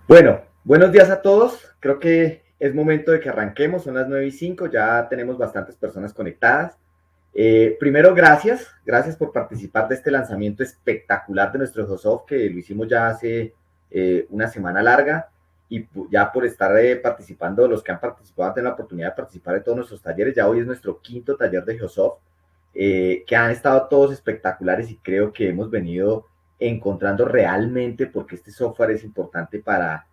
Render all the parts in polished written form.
Bueno, buenos días a todos. Creo que es momento de que arranquemos. Son las 9:05. Ya tenemos bastantes personas conectadas. Primero, gracias por participar de este lanzamiento espectacular de nuestro HOSOF, que lo hicimos ya hace una semana larga, y ya por estar participando, los que han participado tienen la oportunidad de participar de todos nuestros talleres. Ya hoy es nuestro quinto taller de HOSOF, que han estado todos espectaculares, y creo que hemos venido encontrando realmente por qué este software es importante para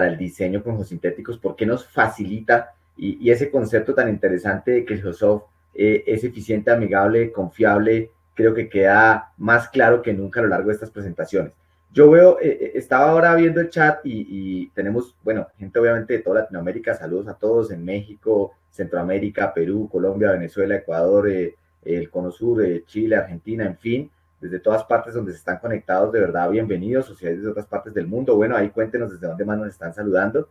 el diseño con geosintéticos, por qué nos facilita, y ese concepto tan interesante de que el GeoSoft es eficiente, amigable, confiable, creo que queda más claro que nunca a lo largo de estas presentaciones. Yo estaba ahora viendo el chat y tenemos, bueno, gente obviamente de toda Latinoamérica. Saludos a todos en México, Centroamérica, Perú, Colombia, Venezuela, Ecuador, el Cono Sur, Chile, Argentina, en fin, desde todas partes donde se están conectados. De verdad, bienvenidos, sociedades de otras partes del mundo. Bueno, ahí cuéntenos desde dónde más nos están saludando.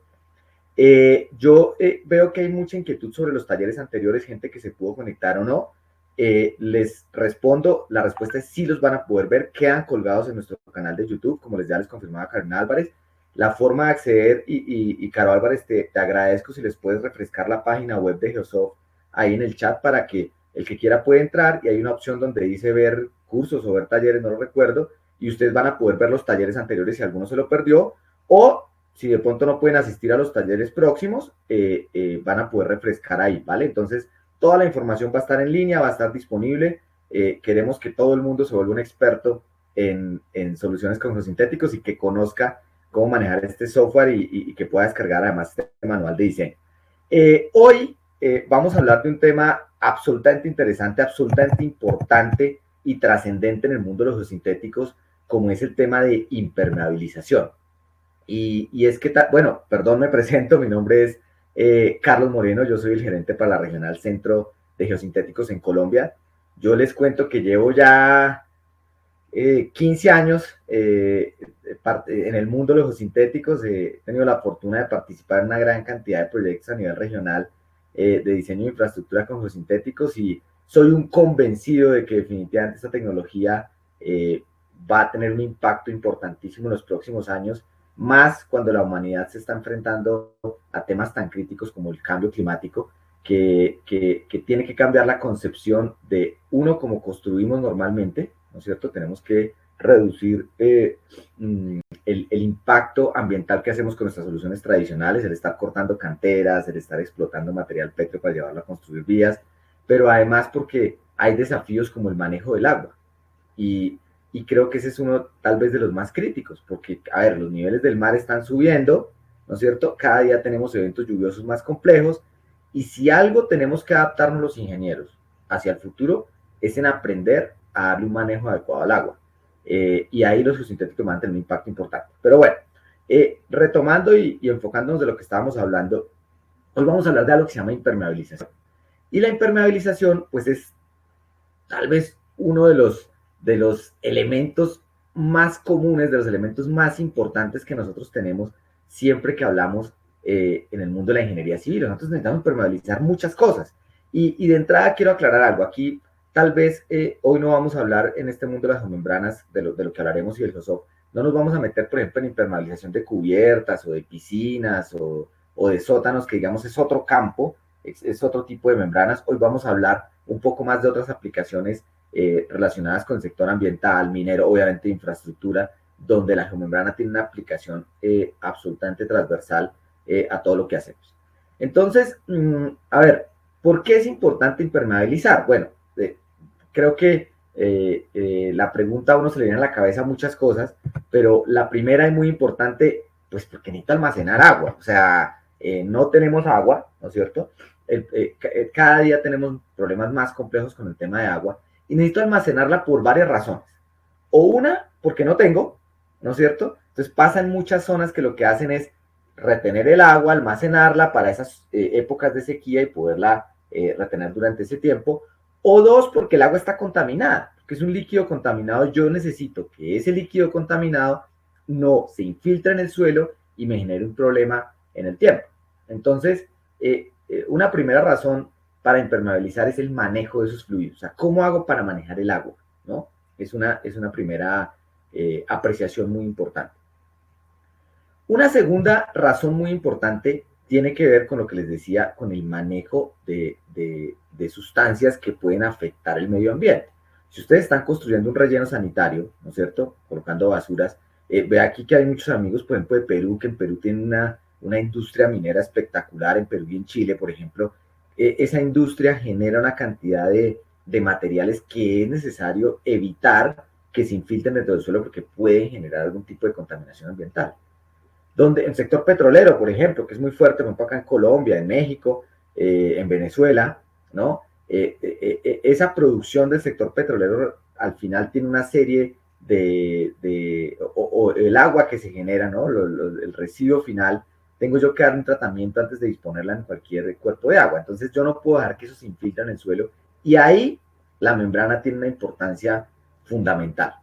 Yo veo que hay mucha inquietud sobre los talleres anteriores, gente que se pudo conectar o no. Les respondo, la respuesta es sí, los van a poder ver, quedan colgados en nuestro canal de YouTube, como ya les confirmaba Carolina Álvarez. La forma de acceder, y Caro Álvarez, te agradezco si les puedes refrescar la página web de Geosoft ahí en el chat, para que el que quiera pueda entrar, y hay una opción donde dice ver cursos o ver talleres, no lo recuerdo, y ustedes van a poder ver los talleres anteriores si alguno se lo perdió, o si de pronto no pueden asistir a los talleres próximos, van a poder refrescar ahí, ¿vale? Entonces, toda la información va a estar en línea, va a estar disponible. Queremos que todo el mundo se vuelva un experto en soluciones con geosintéticos, y que conozca cómo manejar este software, y que pueda descargar además este manual de diseño. Hoy vamos a hablar de un tema absolutamente interesante, absolutamente importante y trascendente en el mundo de los geosintéticos, como es el tema de impermeabilización. Y es que, bueno, perdón, me presento, mi nombre es Carlos Moreno, yo soy el gerente para la Regional Centro de Geosintéticos en Colombia. Yo les cuento que llevo ya 15 años en el mundo de los geosintéticos. He tenido la fortuna de participar en una gran cantidad de proyectos a nivel regional de diseño de infraestructura con geosintéticos, y soy un convencido de que definitivamente esta tecnología va a tener un impacto importantísimo en los próximos años, más cuando la humanidad se está enfrentando a temas tan críticos como el cambio climático, que tiene que cambiar la concepción de uno como construimos normalmente, ¿no es cierto? Tenemos que reducir el impacto ambiental que hacemos con nuestras soluciones tradicionales, el estar cortando canteras, el estar explotando material pétreo para llevarlo a construir vías, pero además porque hay desafíos como el manejo del agua. Y, y creo que ese es uno tal vez de los más críticos, porque, a ver, los niveles del mar están subiendo, ¿no es cierto? Cada día tenemos eventos lluviosos más complejos, y si algo tenemos que adaptarnos los ingenieros hacia el futuro, es en aprender a darle un manejo adecuado al agua. Y ahí los geosintéticos van a tener un impacto importante. Pero bueno, retomando y enfocándonos de lo que estábamos hablando, hoy vamos a hablar de algo que se llama impermeabilización. Y la impermeabilización, pues, es tal vez uno de los elementos más comunes, de los elementos más importantes que nosotros tenemos siempre que hablamos en el mundo de la ingeniería civil. Nosotros necesitamos permeabilizar muchas cosas. Y de entrada quiero aclarar algo. Aquí tal vez hoy no vamos a hablar en este mundo de las geomembranas, de lo que hablaremos, y del GEOSOP. No nos vamos a meter, por ejemplo, en impermeabilización de cubiertas o de piscinas o de sótanos, que digamos es otro campo, es otro tipo de membranas. Hoy vamos a hablar un poco más de otras aplicaciones relacionadas con el sector ambiental, minero, obviamente de infraestructura, donde la geomembrana tiene una aplicación absolutamente transversal a todo lo que hacemos. Entonces, a ver, ¿por qué es importante impermeabilizar? Bueno, creo que la pregunta a uno se le viene a la cabeza muchas cosas, pero la primera y muy importante, pues porque necesita almacenar agua. O sea, no tenemos agua, ¿no es cierto? Cada día tenemos problemas más complejos con el tema de agua, y necesito almacenarla por varias razones. O una, porque no tengo, ¿no es cierto? Entonces pasa en muchas zonas que lo que hacen es retener el agua, almacenarla para esas épocas de sequía y poderla retener durante ese tiempo. O dos, porque el agua está contaminada, que es un líquido contaminado. Yo necesito que ese líquido contaminado no se infiltre en el suelo y me genere un problema en el tiempo. Entonces, una primera razón para impermeabilizar es el manejo de esos fluidos. O sea, ¿cómo hago para manejar el agua? ¿No? Es una primera apreciación muy importante. Una segunda razón muy importante tiene que ver con lo que les decía, con el manejo de sustancias que pueden afectar el medio ambiente. Si ustedes están construyendo un relleno sanitario, ¿no es cierto?, colocando basuras, ve aquí que hay muchos amigos, por ejemplo, de Perú, que en Perú tienen una industria minera espectacular, en Perú y en Chile, por ejemplo. Esa industria genera una cantidad de materiales que es necesario evitar que se infiltren dentro del suelo porque pueden generar algún tipo de contaminación ambiental. Donde el sector petrolero, por ejemplo, que es muy fuerte, por ejemplo, acá en Colombia, en México, en Venezuela, ¿no? Esa producción del sector petrolero al final tiene una serie o el agua que se genera, ¿no? El residuo final, tengo yo que dar un tratamiento antes de disponerla en cualquier cuerpo de agua. Entonces yo no puedo dejar que eso se infiltre en el suelo y ahí la membrana tiene una importancia fundamental.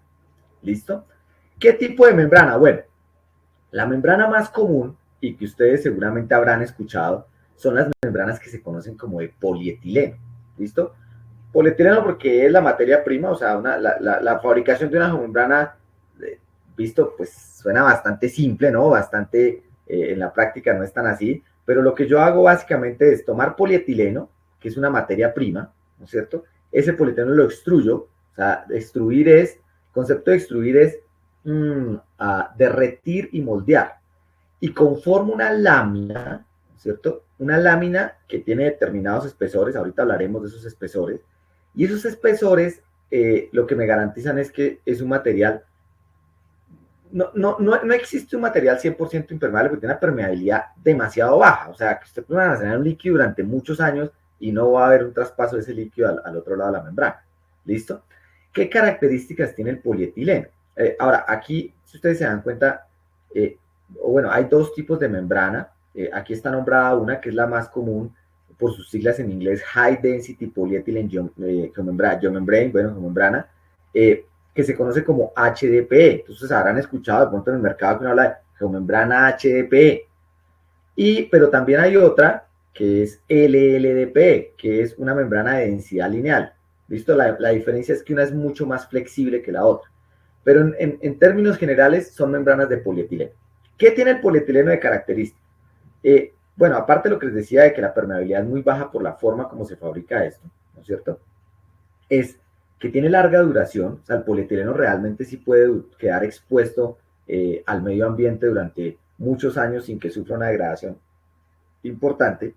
¿Listo? ¿Qué tipo de membrana? Bueno, la membrana más común y que ustedes seguramente habrán escuchado son las membranas que se conocen como de polietileno. ¿Listo? Polietileno porque es la materia prima, o sea, la fabricación de una membrana, visto, pues suena bastante simple, ¿no? Bastante, en la práctica no es tan así, pero lo que yo hago básicamente es tomar polietileno, que es una materia prima, ¿no es cierto? Ese polietileno lo extruyo, o sea, extruir es, el concepto de extruir es derretir y moldear, y conformo una lámina, ¿cierto? Una lámina que tiene determinados espesores, ahorita hablaremos de esos espesores, y esos espesores lo que me garantizan es que es un material, no existe un material 100% impermeable porque tiene una permeabilidad demasiado baja, o sea, que usted puede almacenar un líquido durante muchos años y no va a haber un traspaso de ese líquido al otro lado de la membrana, ¿listo? ¿Qué características tiene el polietileno? Ahora, aquí, si ustedes se dan cuenta, bueno, hay dos tipos de membrana. Aquí está nombrada una que es la más común por sus siglas en inglés, High Density Polyethylene Geomembrane, bueno, geomembrana, que se conoce como HDPE. Entonces habrán escuchado de pronto en el mercado que uno habla de geomembrana HDPE. Pero también hay otra que es LLDPE, que es una membrana de densidad lineal. ¿Listo? La diferencia es que una es mucho más flexible que la otra. Pero en términos generales son membranas de polietileno. ¿Qué tiene el polietileno de característica? Bueno, aparte de lo que les decía de que la permeabilidad es muy baja por la forma como se fabrica esto, ¿no es cierto? Es que tiene larga duración, o sea, el polietileno realmente sí puede quedar expuesto al medio ambiente durante muchos años sin que sufra una degradación importante,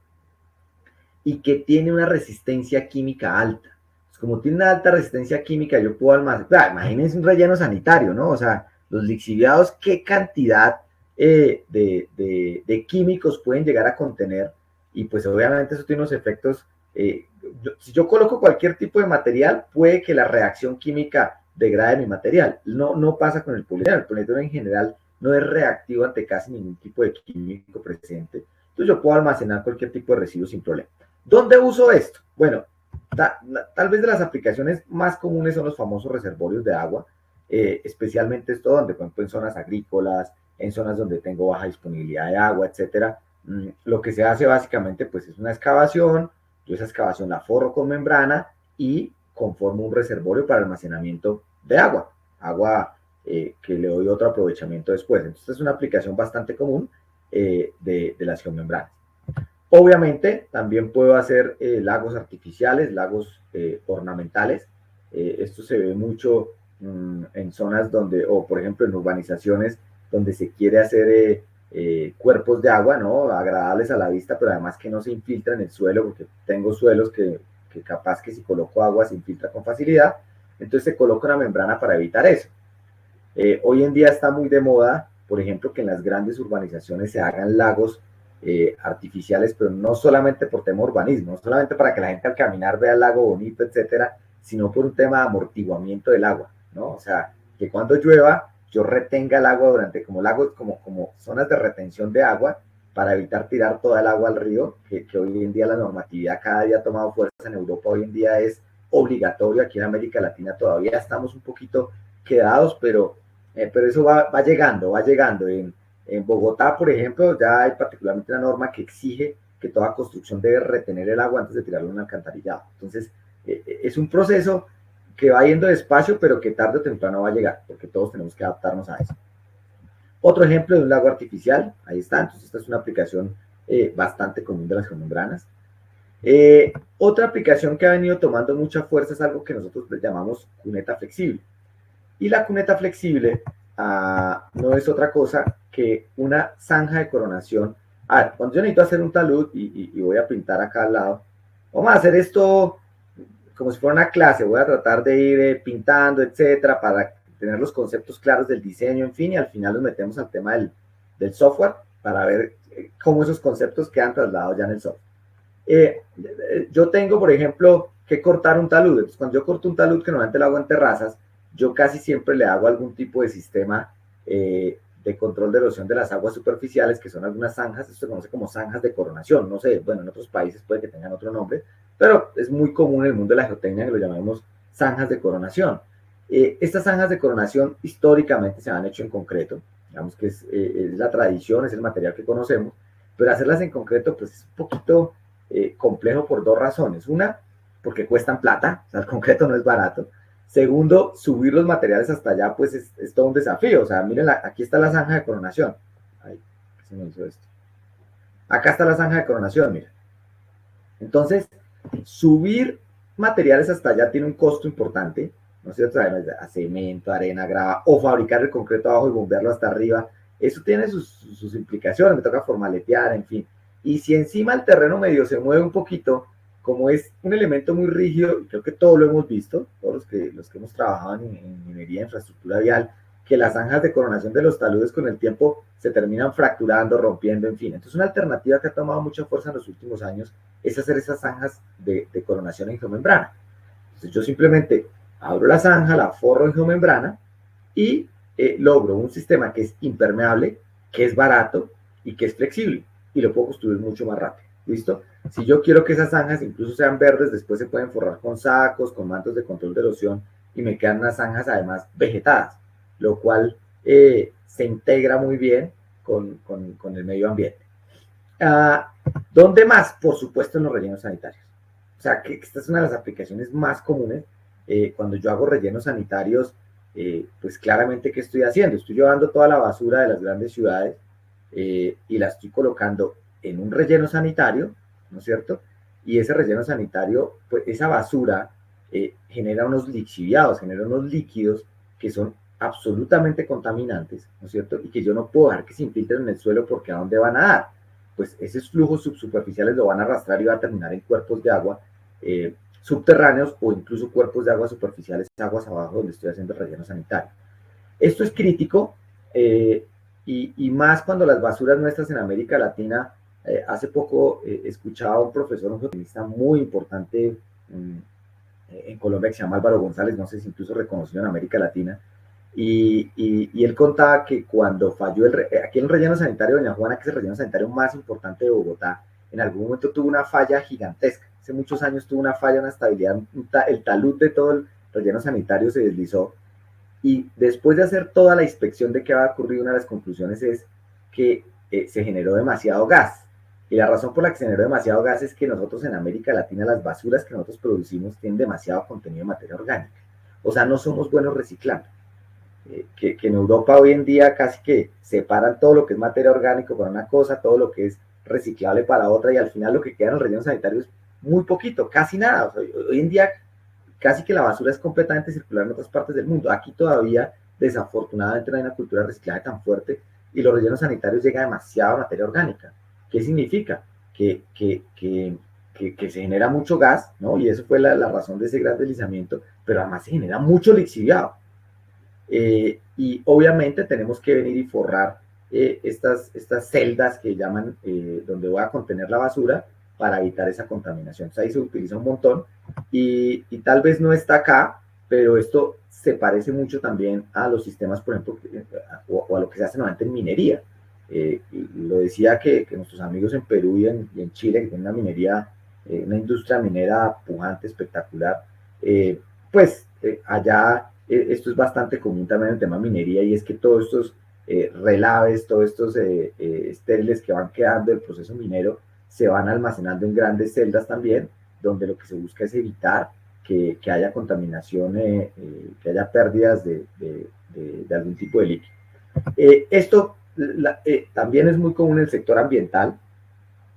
y que tiene una resistencia química alta. Pues como tiene una alta resistencia química, yo puedo almacenar, imagínense un relleno sanitario, ¿no? O sea, los lixiviados, ¿qué cantidad de químicos pueden llegar a contener? Y pues obviamente eso tiene unos efectos, si yo coloco cualquier tipo de material, puede que la reacción química degrade mi material. No pasa con el polietileno en general no es reactivo ante casi ningún tipo de químico presente. Entonces yo puedo almacenar cualquier tipo de residuo sin problema. ¿Dónde uso esto? Bueno, tal vez de las aplicaciones más comunes son los famosos reservorios de agua, especialmente esto donde, por ejemplo, en zonas agrícolas, en zonas donde tengo baja disponibilidad de agua, etcétera. Lo que se hace básicamente pues es una excavación, yo esa excavación la forro con membrana y conformo un reservorio para almacenamiento de agua que le doy otro aprovechamiento después. Entonces es una aplicación bastante común de las geomembranas. Obviamente también puedo hacer lagos artificiales, lagos ornamentales. Esto se ve mucho en zonas donde, o por ejemplo en urbanizaciones donde se quiere hacer cuerpos de agua, ¿no? Agradables a la vista, pero además que no se infiltran en el suelo, porque tengo suelos que capaz que si coloco agua se infiltra con facilidad. Entonces se coloca una membrana para evitar eso. Hoy en día está muy de moda, por ejemplo, que en las grandes urbanizaciones se hagan lagos artificiales, pero no solamente por tema urbanismo, no solamente para que la gente al caminar vea el lago bonito, etcétera, sino por un tema de amortiguamiento del agua, ¿no? O sea, que cuando llueva yo retenga el agua durante como lagos, como zonas de retención de agua, para evitar tirar toda el agua al río, que hoy en día la normatividad cada día ha tomado fuerza en Europa, hoy en día es obligatorio, aquí en América Latina todavía estamos un poquito quedados, pero eso va llegando, va llegando. En Bogotá, por ejemplo, ya hay particularmente una norma que exige que toda construcción debe retener el agua antes de tirarlo en un alcantarillado. Entonces, es un proceso que va yendo despacio, pero que tarde o temprano va a llegar, porque todos tenemos que adaptarnos a eso. Otro ejemplo de un lago artificial, ahí está, entonces esta es una aplicación bastante común de las geomembranas. Otra aplicación que ha venido tomando mucha fuerza es algo que nosotros llamamos cuneta flexible. Y la cuneta flexible no es otra cosa que una zanja de coronación. A ver, cuando yo necesito hacer un talud y voy a pintar acá al lado, vamos a hacer esto como si fuera una clase, voy a tratar de ir pintando, etcétera, para tener los conceptos claros del diseño, en fin, y al final nos metemos al tema del software para ver cómo esos conceptos quedan trasladados ya en el software. Yo tengo, por ejemplo, que cortar un talud. Entonces, cuando yo corto un talud, que normalmente lo hago en terrazas, yo casi siempre le hago algún tipo de sistema de control de erosión de las aguas superficiales, que son algunas zanjas. Esto se conoce como zanjas de coronación. No sé, bueno, en otros países puede que tengan otro nombre, pero es muy común en el mundo de la geotecnia que lo llamemos zanjas de coronación. Estas zanjas de coronación históricamente se han hecho en concreto, digamos que es la tradición, es el material que conocemos, pero hacerlas en concreto pues es un poquito complejo por dos razones. Una, porque cuestan plata, o sea, el concreto no es barato. Segundo, subir los materiales hasta allá pues es todo un desafío. O sea, miren, aquí está la zanja de coronación. Ay, ¿qué se me hizo esto? Acá está la zanja de coronación, mira. Entonces, subir materiales hasta allá tiene un costo importante, ¿no es cierto? A cemento, arena, grava, o fabricar el concreto abajo y bombearlo hasta arriba. Eso tiene sus implicaciones, me toca formaletear, en fin. Y si encima el terreno medio se mueve un poquito, como es un elemento muy rígido, creo que todos lo hemos visto, todos los que hemos trabajado en minería, infraestructura vial, que las zanjas de coronación de los taludes con el tiempo se terminan fracturando, rompiendo, en fin. Entonces una alternativa que ha tomado mucha fuerza en los últimos años es hacer esas zanjas de coronación en geomembrana. Entonces yo simplemente abro la zanja, la forro en geomembrana y logro un sistema que es impermeable, que es barato y que es flexible y lo puedo construir mucho más rápido. ¿Listo? Si yo quiero que esas zanjas incluso sean verdes, después se pueden forrar con sacos, con mantos de control de erosión y me quedan unas zanjas además vegetadas, lo cual se integra muy bien con el medio ambiente. ¿Dónde más? Por supuesto en los rellenos sanitarios. O sea, que esta es una de las aplicaciones más comunes. Cuando yo hago rellenos sanitarios, pues claramente, ¿qué estoy haciendo? Estoy llevando toda la basura de las grandes ciudades y la estoy colocando en un relleno sanitario, ¿no es cierto? Y ese relleno sanitario, pues esa basura genera unos lixiviados, genera unos líquidos que son absolutamente contaminantes, ¿no es cierto? Y que yo no puedo dejar que se infiltren en el suelo porque ¿a dónde van a dar? Pues esos flujos subsuperficiales lo van a arrastrar y va a terminar en cuerpos de agua subterráneos o incluso cuerpos de agua superficiales, aguas abajo donde estoy haciendo el relleno sanitario. Esto es crítico y más cuando las basuras nuestras en América Latina, hace poco escuchaba a un profesor, un geotenista muy importante en Colombia que se llama Álvaro González, no sé si incluso reconocido en América Latina, y él contaba que cuando falló aquí en el relleno sanitario de Doña Juana, que es el relleno sanitario más importante de Bogotá, en algún momento tuvo una falla gigantesca. Hace muchos años tuvo una falla, una estabilidad, el talud de todo el relleno sanitario se deslizó. Y después de hacer toda la inspección de qué va a ocurrir, una de las conclusiones es que se generó demasiado gas. Y la razón por la que se generó demasiado gas es que nosotros en América Latina las basuras que nosotros producimos tienen demasiado contenido de materia orgánica. O sea, no somos buenos reciclando. Que en Europa hoy en día casi que separan todo lo que es materia orgánica para una cosa, todo lo que es reciclable para otra, y al final lo que queda en el relleno sanitario es muy poquito, casi nada. O sea, hoy en día casi que la basura es completamente circular en otras partes del mundo. Aquí todavía, desafortunadamente, no hay una cultura de reciclaje tan fuerte y los rellenos sanitarios llega demasiada materia orgánica. ¿Qué significa? Que se genera mucho gas, ¿no? Y eso fue la razón de ese gran deslizamiento, pero además se genera mucho lixiviado. Y obviamente tenemos que venir y forrar estas celdas que llaman, donde voy a contener la basura para evitar esa contaminación. Entonces ahí se utiliza un montón y tal vez no está acá, pero esto se parece mucho también a los sistemas, por ejemplo, o a lo que se hace normalmente en minería. Lo decía que nuestros amigos en Perú y en Chile, que tienen una minería, una industria minera pujante, espectacular, pues allá esto es bastante común también en el tema minería, y es que todos estos relaves, todos estos estériles que van quedando del proceso minero se van almacenando en grandes celdas también, donde lo que se busca es evitar que haya contaminación, que haya pérdidas de algún tipo de líquido. Esto también es muy común en el sector ambiental,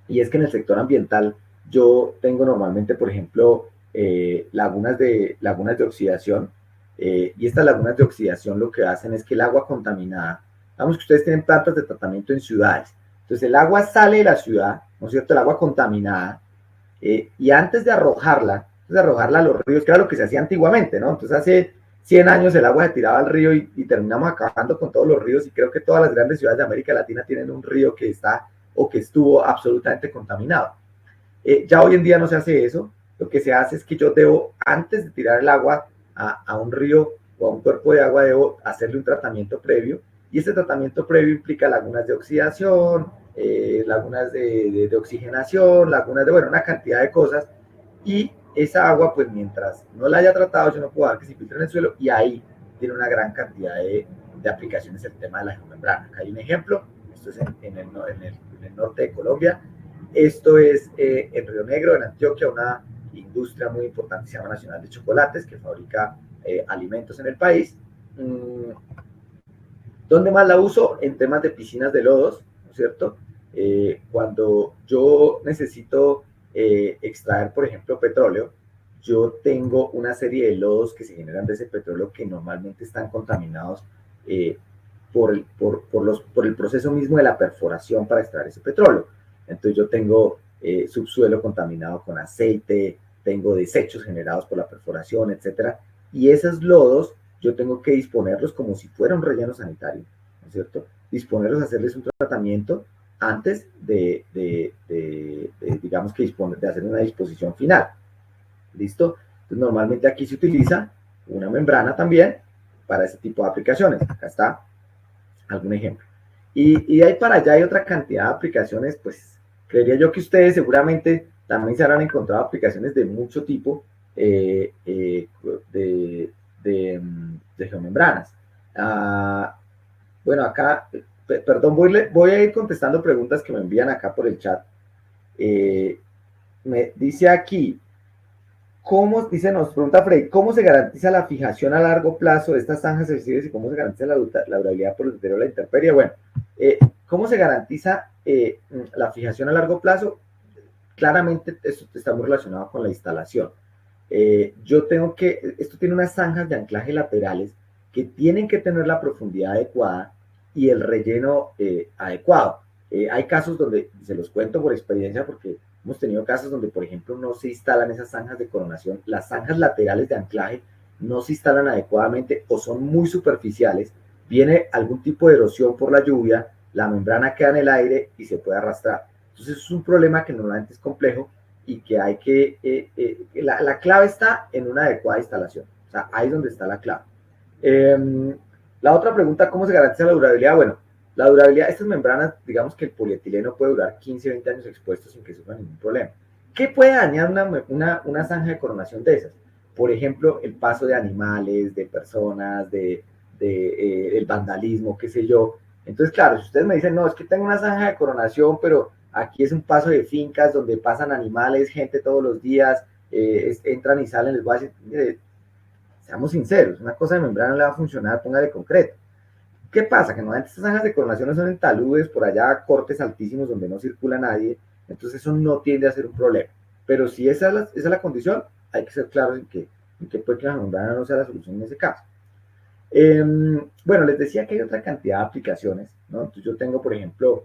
y es que en el sector ambiental yo tengo normalmente, por ejemplo, lagunas de oxidación, y estas lagunas de oxidación lo que hacen es que el agua contaminada, vamos que ustedes tienen plantas de tratamiento en ciudades, entonces el agua sale de la ciudad, ¿no es cierto? El agua contaminada, y antes de arrojarla a los ríos, que era lo que se hacía antiguamente, ¿no? Entonces hace 100 años el agua se tiraba al río y terminamos acabando con todos los ríos, y creo que todas las grandes ciudades de América Latina tienen un río que está o que estuvo absolutamente contaminado. Ya hoy en día no se hace eso, lo que se hace es que yo debo, antes de tirar el agua a un río o a un cuerpo de agua, debo hacerle un tratamiento previo, y ese tratamiento previo implica lagunas de oxidación, lagunas de oxigenación, lagunas de, bueno, una cantidad de cosas, y esa agua, pues mientras no la haya tratado, yo no puedo dar que se filtre en el suelo, y ahí tiene una gran cantidad de aplicaciones el tema de la geomembrana. Acá hay un ejemplo, esto es en el norte de Colombia, esto es en Río Negro, en Antioquia, una industria muy importante, se llama Nacional de Chocolates, que fabrica alimentos en el país. ¿Dónde más la uso? En temas de piscinas de lodos, ¿no es cierto? Cuando yo necesito extraer, por ejemplo, petróleo, yo tengo una serie de lodos que se generan de ese petróleo que normalmente están contaminados por el proceso mismo de la perforación para extraer ese petróleo. Entonces yo tengo subsuelo contaminado con aceite, tengo desechos generados por la perforación, etcétera, y esos lodos yo tengo que disponerlos como si fuera un relleno sanitario, ¿no es cierto? Disponerlos, hacerles un tratamiento antes digamos que de hacer una disposición final. ¿Listo? Entonces, normalmente aquí se utiliza una membrana también para ese tipo de aplicaciones. Acá está algún ejemplo. Y de ahí para allá hay otra cantidad de aplicaciones, pues creería yo que ustedes seguramente también se habrán encontrado aplicaciones de mucho tipo de geomembranas. Bueno, acá, perdón, voy a ir contestando preguntas que me envían acá por el chat. Me dice aquí, nos pregunta Frey, ¿cómo se garantiza la fijación a largo plazo de estas zanjas sensibles y cómo se garantiza la durabilidad por el deterioro de la intemperie? Bueno, ¿cómo se garantiza la fijación a largo plazo? Claramente esto está muy relacionado con la instalación. Esto tiene unas zanjas de anclaje laterales que tienen que tener la profundidad adecuada y el relleno adecuado. Hay casos donde, se los cuento por experiencia, porque hemos tenido casos donde, por ejemplo, no se instalan esas zanjas de coronación, las zanjas laterales de anclaje no se instalan adecuadamente o son muy superficiales, viene algún tipo de erosión por la lluvia, la membrana queda en el aire y se puede arrastrar. Entonces es un problema que normalmente es complejo y que hay que, la clave está en una adecuada instalación, o sea, ahí es donde está la clave. La otra pregunta, ¿cómo se garantiza la durabilidad? Bueno, la durabilidad, estas membranas, digamos que el polietileno puede durar 15, 20 años expuesto sin que sufra ningún problema. ¿Qué puede dañar una zanja de coronación de esas? Por ejemplo, el paso de animales, de personas, el vandalismo, qué sé yo. Entonces, claro, si ustedes me dicen, no, es que tengo una zanja de coronación, pero aquí es un paso de fincas donde pasan animales, gente todos los días, entran y salen, les voy a decir, seamos sinceros, una cosa de membrana no le va a funcionar, póngale concreto. ¿Qué pasa? Que normalmente estas zanjas de coronación son en taludes, por allá cortes altísimos donde no circula nadie, entonces eso no tiende a ser un problema. Pero si esa es la condición, hay que ser claros en que puede que la membrana no sea la solución en ese caso. Bueno, les decía que hay otra cantidad de aplicaciones, ¿no? Entonces yo tengo, por ejemplo,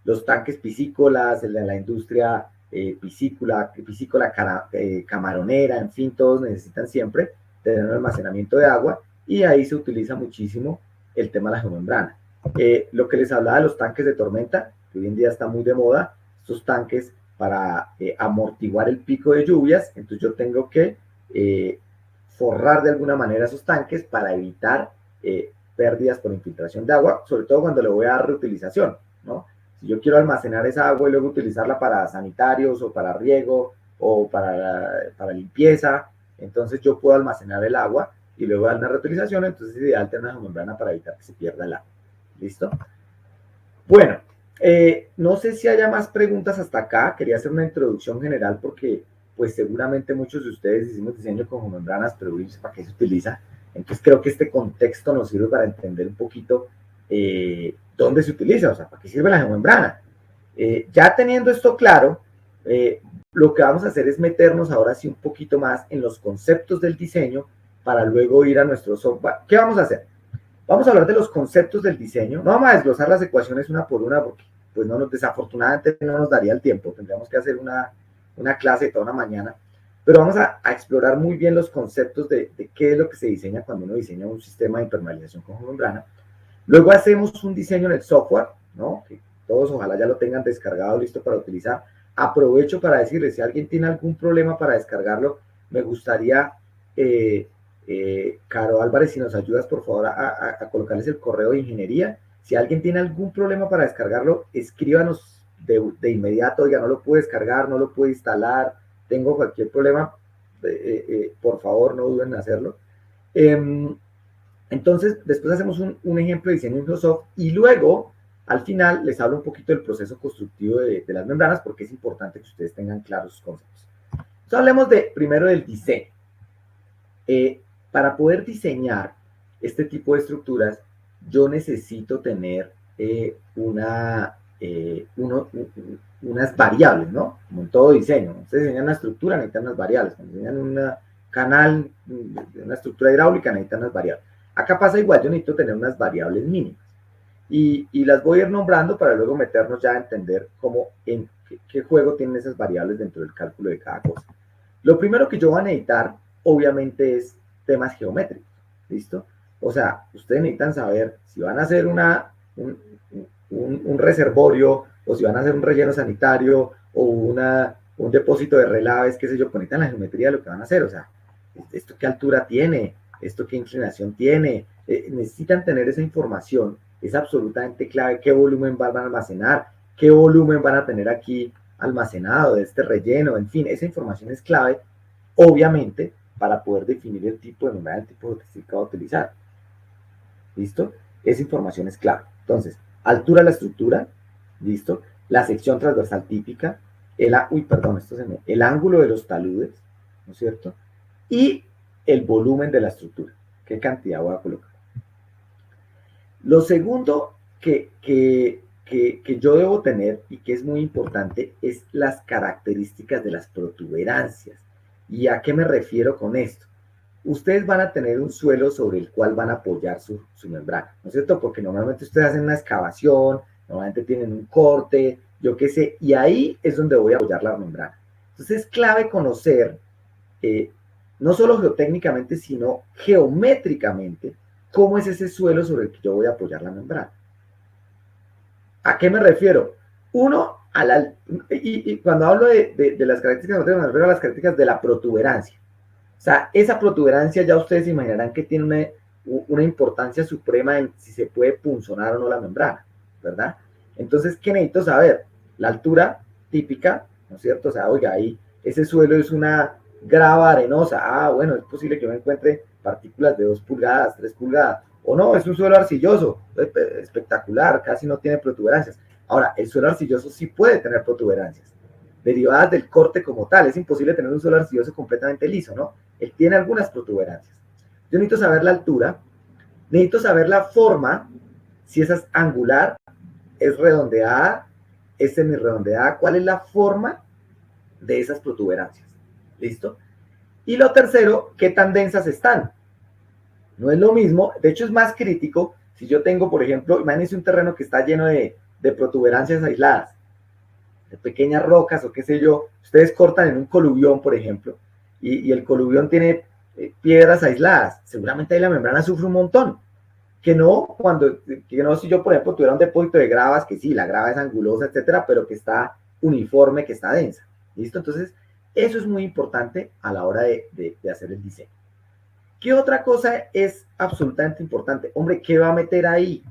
los tanques piscícolas, la industria piscícola, camaronera, en fin, todos necesitan siempre tener un almacenamiento de agua, y ahí se utiliza muchísimo el tema de la geomembrana. Lo que les hablaba de los tanques de tormenta, que hoy en día está muy de moda, estos tanques para amortiguar el pico de lluvias, entonces yo tengo que forrar de alguna manera esos tanques para evitar pérdidas por infiltración de agua, sobre todo cuando le voy a dar reutilización, ¿no? Si yo quiero almacenar esa agua y luego utilizarla para sanitarios o para riego o para limpieza, entonces yo puedo almacenar el agua y luego dar una reutilización, entonces es ideal tener una membrana para evitar que se pierda el agua. ¿Listo? Bueno, no sé si haya más preguntas hasta acá. Quería hacer una introducción general porque pues seguramente muchos de ustedes hicimos diseño con membranas, pero ¿para qué se utiliza? Entonces creo que este contexto nos sirve para entender un poquito dónde se utiliza, o sea, para qué sirve la geomembrana. Ya teniendo esto claro, lo que vamos a hacer es meternos ahora sí un poquito más en los conceptos del diseño para luego ir a nuestro software. ¿Qué vamos a hacer? Vamos a hablar de los conceptos del diseño. No vamos a desglosar las ecuaciones una por una porque pues desafortunadamente no nos daría el tiempo. Tendríamos que hacer una clase de toda una mañana. Pero vamos a explorar muy bien los conceptos de qué es lo que se diseña cuando uno diseña un sistema de impermeabilización con membrana. Luego hacemos un diseño en el software, ¿no? Que todos ojalá ya lo tengan descargado, listo para utilizar. Aprovecho para decirles, si alguien tiene algún problema para descargarlo, me gustaría, Caro Álvarez, si nos ayudas por favor a colocarles el correo de ingeniería. Si alguien tiene algún problema para descargarlo, escríbanos de inmediato, oiga, no lo puedo descargar, no lo puedo instalar, tengo cualquier problema, por favor no duden en hacerlo. Entonces, después hacemos un ejemplo de diseño en Microsoft y luego, al final, les hablo un poquito del proceso constructivo de las membranas porque es importante que ustedes tengan claros sus conceptos. Entonces, hablemos primero del diseño. Para poder diseñar este tipo de estructuras, yo necesito tener unas variables, ¿no? Como en todo diseño. Ustedes diseñan una estructura, necesitan unas variables. Cuando diseñan un canal, una estructura hidráulica, necesitan unas variables. Acá pasa igual, yo necesito tener unas variables mínimas. Y las voy a ir nombrando para luego meternos ya a entender cómo, en qué juego tienen esas variables dentro del cálculo de cada cosa. Lo primero que yo voy a necesitar, obviamente, es temas geométricos, ¿listo? O sea, ustedes necesitan saber si van a hacer un reservorio, o si van a hacer un relleno sanitario, o un depósito de relaves, qué sé yo, conectan la geometría de lo que van a hacer. O sea, esto qué altura tiene, esto qué inclinación tiene. Necesitan tener esa información, es absolutamente clave. Qué volumen van a almacenar, qué volumen van a tener aquí almacenado de este relleno, en fin, esa información es clave, obviamente, para poder definir el tipo de membrana, el tipo de textil que va a utilizar. ¿Listo? Esa información es clave. Entonces, altura de la estructura, ¿listo? La sección transversal típica, el ángulo de los taludes, ¿no es cierto? Y el volumen de la estructura. ¿Qué cantidad voy a colocar? Lo segundo que yo debo tener y que es muy importante es las características de las protuberancias. ¿Y a qué me refiero con esto? Ustedes van a tener un suelo sobre el cual van a apoyar su membrana, ¿no es cierto? Porque normalmente ustedes hacen una excavación, normalmente tienen un corte, yo qué sé, y ahí es donde voy a apoyar la membrana. Entonces es clave conocer, no solo geotécnicamente, sino geométricamente, cómo es ese suelo sobre el que yo voy a apoyar la membrana. ¿A qué me refiero? Uno, y cuando hablo de las características, me refiero a las características de la protuberancia. O sea, esa protuberancia ya ustedes imaginarán que tiene una importancia suprema en si se puede punzonar o no la membrana, ¿verdad? Entonces, ¿qué necesito saber? La altura típica, ¿no es cierto? O sea, oiga, ahí ese suelo es una grava arenosa. Ah, bueno, es posible que yo encuentre partículas de 2 pulgadas, 3 pulgadas. O no, es un suelo arcilloso, espectacular, casi no tiene protuberancias. Ahora, el suelo arcilloso sí puede tener protuberancias, derivadas del corte como tal. Es imposible tener un suelo arcilloso completamente liso, ¿no? Él tiene algunas protuberancias. Yo necesito saber la altura, necesito saber la forma, si esa es angular, es redondeada, es semirredondeada, cuál es la forma de esas protuberancias. ¿Listo? Y lo tercero, qué tan densas están. No es lo mismo, de hecho es más crítico si yo tengo, por ejemplo, imagínense un terreno que está lleno de protuberancias aisladas, de pequeñas rocas o qué sé yo. Ustedes cortan en un coluvión, por ejemplo, y el coluvión tiene piedras aisladas, seguramente ahí la membrana sufre un montón. Que no si yo, por ejemplo, tuviera un depósito de gravas, que sí, la grava es angulosa, etcétera, pero que está uniforme, que está densa. ¿Listo? Entonces, eso es muy importante a la hora de hacer el diseño. ¿Qué otra cosa es absolutamente importante? Hombre, ¿qué va a meter ahí?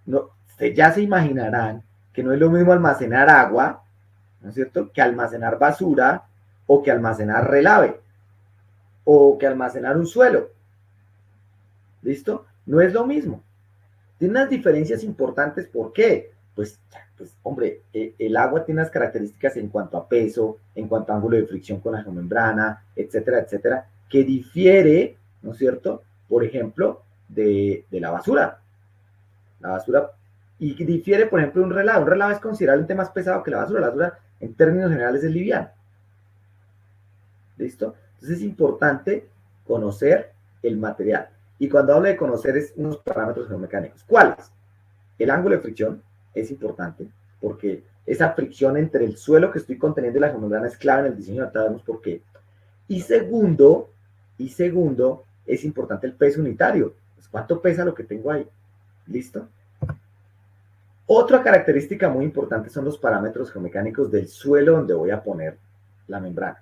No, ustedes ya se imaginarán que no es lo mismo almacenar agua, ¿no es cierto?, que almacenar basura, o que almacenar relave, o que almacenar un suelo. ¿Listo? No es lo mismo. Tiene unas diferencias importantes. ¿Por qué? Pues hombre, el agua tiene unas características en cuanto a peso, en cuanto a ángulo de fricción con la geomembrana, etcétera, etcétera, que difiere, ¿no es cierto?, por ejemplo, de la basura. La basura, y difiere, por ejemplo, de un relave. Un relave es considerablemente más pesado que la basura. La basura, en términos generales, es liviana. ¿Listo? Entonces es importante conocer el material. Y cuando hablo de conocer es unos parámetros geomecánicos. ¿Cuáles? El ángulo de fricción es importante porque esa fricción entre el suelo que estoy conteniendo y la geomembrana es clave en el diseño, ahorita vemos por qué. Y segundo, es importante el peso unitario. Pues, ¿cuánto pesa lo que tengo ahí? ¿Listo? Otra característica muy importante son los parámetros geomecánicos del suelo donde voy a poner la membrana.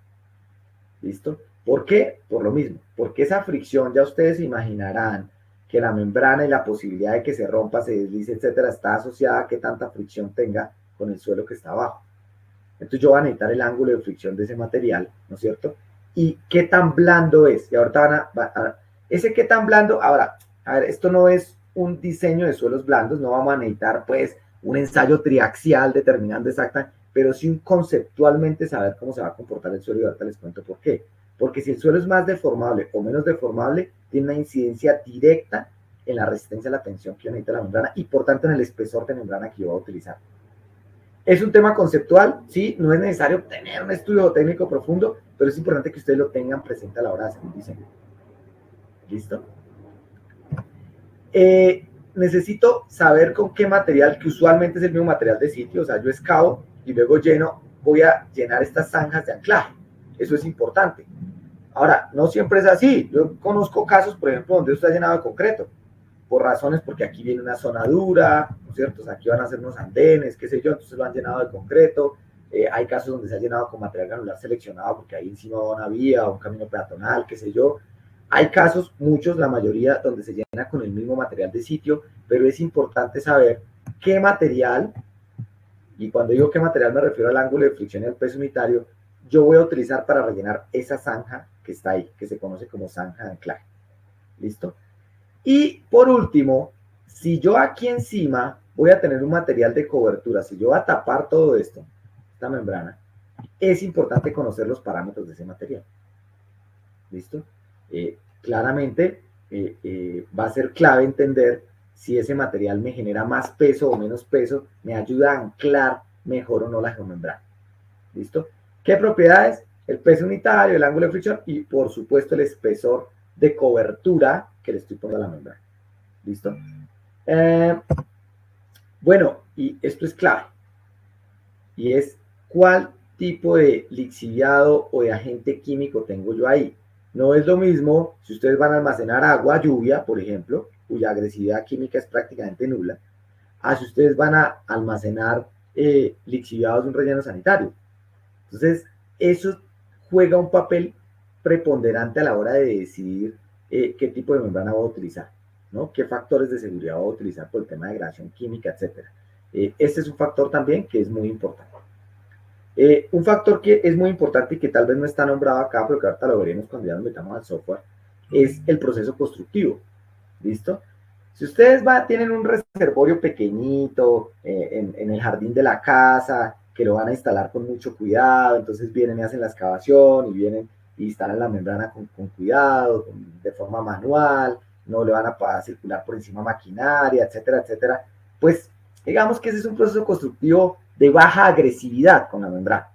¿Listo? ¿Por qué? Por lo mismo, porque esa fricción, ya ustedes se imaginarán que la membrana y la posibilidad de que se rompa, se deslice, etcétera, está asociada a que tanta fricción tenga con el suelo que está abajo. Entonces yo voy a necesitar el ángulo de fricción de ese material, ¿no es cierto? Y qué tan blando es. Y ahorita ese qué tan blando, ahora, a ver, esto no es un diseño de suelos blandos, no vamos a necesitar pues un ensayo triaxial determinando exactamente, pero sí conceptualmente saber cómo se va a comportar el suelo y ahorita les cuento por qué. Porque si el suelo es más deformable o menos deformable, tiene una incidencia directa en la resistencia a la tensión que necesita la membrana y por tanto en el espesor de membrana que yo voy a utilizar. Es un tema conceptual, sí, no es necesario tener un estudio técnico profundo, pero es importante que ustedes lo tengan presente a la hora de hacer un diseño. ¿Listo? Necesito saber con qué material, que usualmente es el mismo material de sitio, o sea, yo excavo y luego voy a llenar estas zanjas de anclaje. Eso es importante. Ahora, no siempre es así. Yo conozco casos, por ejemplo, donde esto está llenado de concreto, por razones porque aquí viene una zona dura, ¿no es cierto? O sea, aquí van a hacer unos andenes, qué sé yo, entonces lo han llenado de concreto. Hay casos donde se ha llenado con material granular seleccionado porque ahí encima va una vía o un camino peatonal, qué sé yo. Hay casos, muchos, la mayoría, donde se llena con el mismo material de sitio, pero es importante saber qué material, y cuando digo qué material me refiero al ángulo de fricción y al peso unitario, yo voy a utilizar para rellenar esa zanja que está ahí, que se conoce como zanja de anclaje. ¿Listo? Y por último, si yo aquí encima voy a tener un material de cobertura, si yo voy a tapar todo esto, esta membrana, es importante conocer los parámetros de ese material. ¿Listo? Claramente va a ser clave entender si ese material me genera más peso o menos peso, me ayuda a anclar mejor o no la geomembrana. ¿Listo? ¿Qué propiedades? El peso unitario, el ángulo de fricción y por supuesto el espesor de cobertura que le estoy poniendo a la membrana. ¿Listo? Bueno, y esto es clave. Y es cuál tipo de lixiviado o de agente químico tengo yo ahí. No es lo mismo si ustedes van a almacenar agua, lluvia, por ejemplo, cuya agresividad química es prácticamente nula, a si ustedes van a almacenar lixiviados de un relleno sanitario. Entonces, eso juega un papel preponderante a la hora de decidir qué tipo de membrana voy a utilizar, ¿no? Qué factores de seguridad voy a utilizar por el tema de degradación química, etcétera. Este es un factor también que es muy importante. Un factor que es muy importante y que tal vez no está nombrado acá, pero que ahorita lo veremos cuando ya nos metamos al software, es el proceso constructivo. ¿Listo? Si ustedes tienen un reservorio pequeñito en el jardín de la casa, que lo van a instalar con mucho cuidado, entonces vienen y hacen la excavación y vienen y instalan la membrana con cuidado, de forma manual, no le van a circular por encima maquinaria, etcétera, etcétera, pues digamos que ese es un proceso constructivo de baja agresividad con la membrana.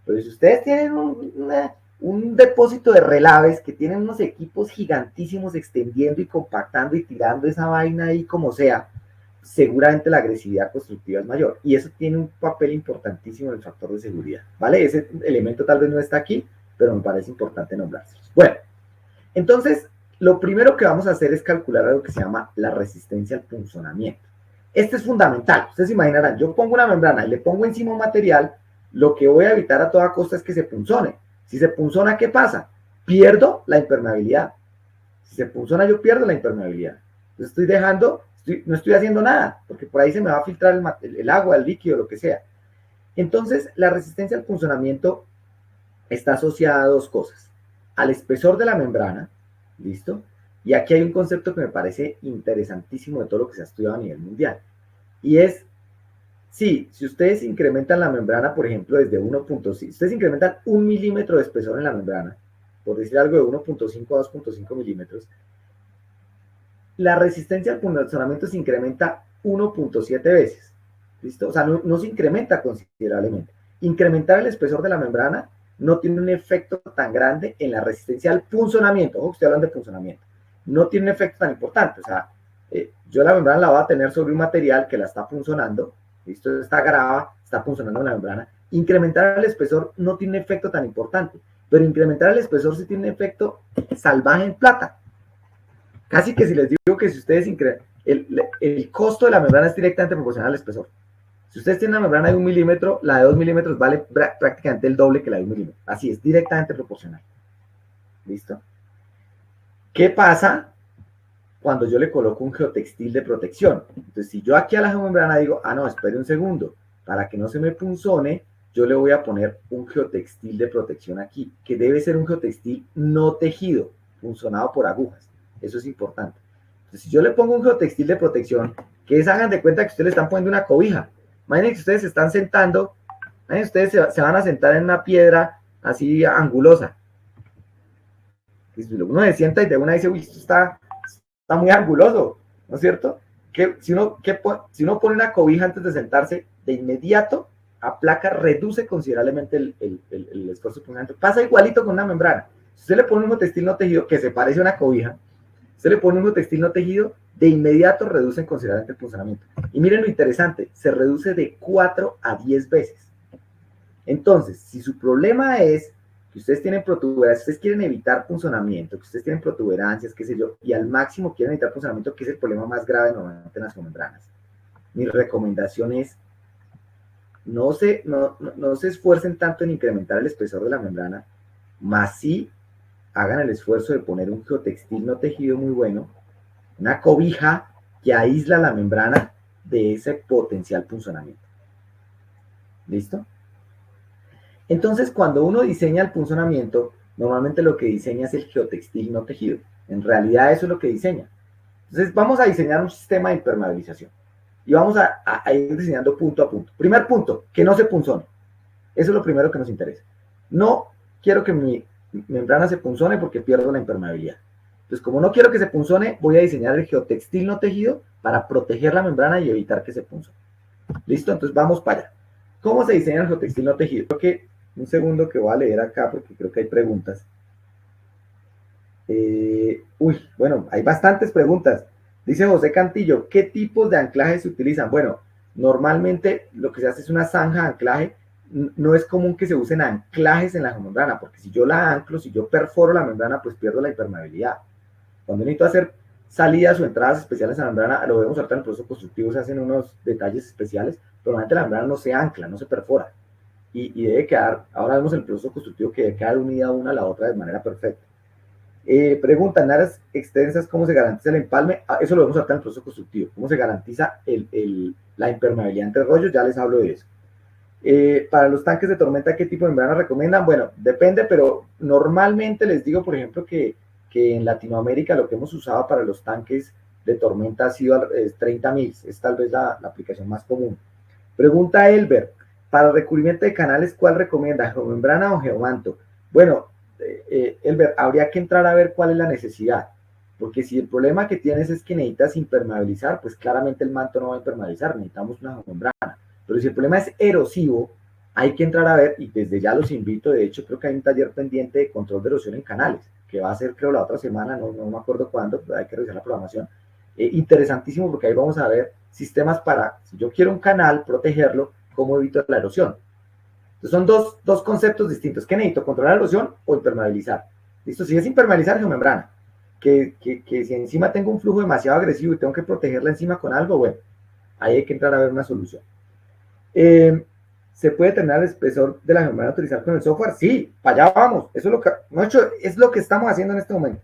Pero si ustedes tienen un depósito de relaves que tienen unos equipos gigantísimos extendiendo y compactando y tirando esa vaina ahí como sea, seguramente la agresividad constructiva es mayor. Y eso tiene un papel importantísimo en el factor de seguridad, ¿vale? Ese elemento tal vez no está aquí, pero me parece importante nombrarse. Bueno, entonces, lo primero que vamos a hacer es calcular algo que se llama la resistencia al punzonamiento. Este es fundamental. Ustedes se imaginarán, yo pongo una membrana y le pongo encima un material, lo que voy a evitar a toda costa es que se punzone. Si se punzona, ¿qué pasa? Pierdo la impermeabilidad. Si se punzona, yo pierdo la impermeabilidad. Entonces estoy dejando, no estoy haciendo nada, porque por ahí se me va a filtrar el agua, el líquido, lo que sea. Entonces, la resistencia al punzonamiento está asociada a dos cosas. Al espesor de la membrana, ¿listo? Y aquí hay un concepto que me parece interesantísimo de todo lo que se ha estudiado a nivel mundial. Y es, sí, si ustedes incrementan la membrana, por ejemplo, desde 1.5, si ustedes incrementan 1 milímetro de espesor en la membrana, por decir algo de 1.5 a 2.5 milímetros, la resistencia al punzonamiento se incrementa 1.7 veces. ¿Listo? O sea, no se incrementa considerablemente. Incrementar el espesor de la membrana no tiene un efecto tan grande en la resistencia al punzonamiento. Ojo, estoy hablando de punzonamiento. No tiene un efecto tan importante. O sea, yo la membrana la voy a tener sobre un material que la está punzonando. ¿Listo? Está grava, está punzonando la membrana. Incrementar el espesor no tiene un efecto tan importante. Pero incrementar el espesor sí tiene un efecto salvaje en plata. Casi que si les digo que si ustedes el costo de la membrana es directamente proporcional al espesor. Si ustedes tienen una membrana de 1 milímetro, la de 2 milímetros vale prácticamente el doble que la de 1 milímetro. Así es, directamente proporcional. ¿Listo? ¿Qué pasa cuando yo le coloco un geotextil de protección? Entonces, si yo aquí a la geomembrana digo, no, espere un segundo, para que no se me punzone, yo le voy a poner un geotextil de protección aquí, que debe ser un geotextil no tejido, punzonado por agujas. Eso es importante. Entonces, si yo le pongo un geotextil de protección, que es, hagan de cuenta que ustedes le están poniendo una cobija. Imaginen que ustedes se están sentando, ustedes se van a sentar en una piedra así angulosa. Uno se sienta y de una dice, uy, esto está muy anguloso, ¿no es cierto? Que si uno pone una cobija antes de sentarse, de inmediato aplaca, reduce considerablemente el esfuerzo punzante. Pasa igualito con una membrana. Si usted le pone un geotextil no tejido que se parece a una cobija, usted le pone un geotextil no tejido, de inmediato reducen considerablemente el punzonamiento. Y miren lo interesante, se reduce de 4 a 10 veces. Entonces, si su problema es que ustedes tienen protuberancias, ustedes quieren evitar punzonamiento, que ustedes tienen protuberancias, qué sé yo, y al máximo quieren evitar punzonamiento, que es el problema más grave normalmente en las geomembranas, mi recomendación es no se esfuercen tanto en incrementar el espesor de la membrana, más sí hagan el esfuerzo de poner un geotextil no tejido muy bueno, una cobija que aísla la membrana de ese potencial punzonamiento. ¿Listo? Entonces, cuando uno diseña el punzonamiento, normalmente lo que diseña es el geotextil no tejido. En realidad eso es lo que diseña. Entonces, vamos a diseñar un sistema de impermeabilización. Y vamos a ir diseñando punto a punto. Primer punto, que no se punzone. Eso es lo primero que nos interesa. No quiero que mi membrana se punzone porque pierdo la impermeabilidad. Entonces, como no quiero que se punzone, voy a diseñar el geotextil no tejido para proteger la membrana y evitar que se punzone. ¿Listo? Entonces, vamos para allá. ¿Cómo se diseña el geotextil no tejido? Creo que, un segundo que voy a leer acá porque creo que hay preguntas. Bueno, hay bastantes preguntas. Dice José Cantillo, ¿qué tipos de anclajes se utilizan? Bueno, normalmente lo que se hace es una zanja de anclaje. No es común que se usen anclajes en la membrana, porque si yo la anclo, si yo perforo la membrana, pues pierdo la impermeabilidad. Cuando necesito hacer salidas o entradas especiales a la membrana, lo vemos ahorita en el proceso constructivo, se hacen unos detalles especiales, pero normalmente la membrana no se ancla, no se perfora. Y debe quedar, ahora vemos el proceso constructivo que debe quedar unida una a la otra de manera perfecta. Pregunta, en áreas extensas, ¿cómo se garantiza el empalme? Eso lo vemos ahorita en el proceso constructivo. ¿Cómo se garantiza la impermeabilidad entre rollos? Ya les hablo de eso. Para los tanques de tormenta, ¿qué tipo de membrana recomiendan? Bueno, depende, pero normalmente les digo, por ejemplo, que en Latinoamérica lo que hemos usado para los tanques de tormenta ha sido 30 mils. Es tal vez la aplicación más común. Pregunta Elber, para recubrimiento de canales, ¿cuál recomienda? ¿Geomembrana o geomanto? Bueno, Elber, habría que entrar a ver cuál es la necesidad, porque si el problema que tienes es que necesitas impermeabilizar, pues claramente el manto no va a impermeabilizar, necesitamos una geomembrana. Pero si el problema es erosivo, hay que entrar a ver, y desde ya los invito, de hecho creo que hay un taller pendiente de control de erosión en canales, que va a ser creo la otra semana, no me acuerdo cuándo, pero hay que revisar la programación. Interesantísimo, porque ahí vamos a ver sistemas para, si yo quiero un canal, protegerlo, cómo evito la erosión. Entonces son dos conceptos distintos. ¿Qué necesito? ¿Controlar la erosión o impermeabilizar? ¿Listo? Si es impermeabilizar, geomembrana. Que si encima tengo un flujo demasiado agresivo y tengo que protegerla encima con algo, bueno, ahí hay que entrar a ver una solución. ¿Se puede tener el espesor de la membrana utilizar con el software? Sí, para allá vamos. Eso es lo que estamos haciendo en este momento.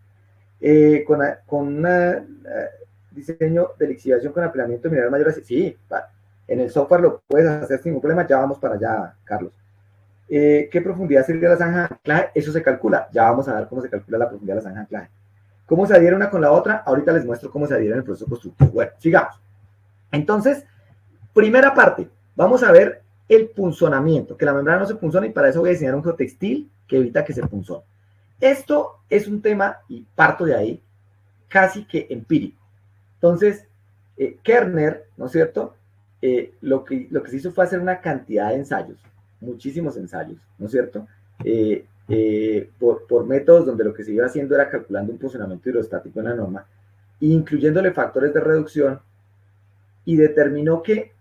Con un diseño de lixiviación con apilamiento de mineral mayor, sí, en el software lo puedes hacer sin ningún problema. Ya vamos para allá, Carlos. ¿Qué profundidad sería la zanja de anclaje? Eso se calcula. Ya vamos a ver cómo se calcula la profundidad de la zanja de anclaje. ¿Cómo se adhiere una con la otra? Ahorita les muestro cómo se adhiere en el proceso constructivo. Bueno, sigamos. Entonces, primera parte, vamos a ver el punzonamiento, que la membrana no se punzone, y para eso voy a diseñar un geotextil que evita que se punzone. Esto es un tema, y parto de ahí, casi que empírico. Entonces, Kerner, ¿no es cierto? Lo que se hizo fue hacer una cantidad de ensayos, muchísimos ensayos, ¿no es cierto? Por métodos donde lo que se iba haciendo era calculando un funcionamiento hidrostático en la norma, incluyéndole factores de reducción, y determinó que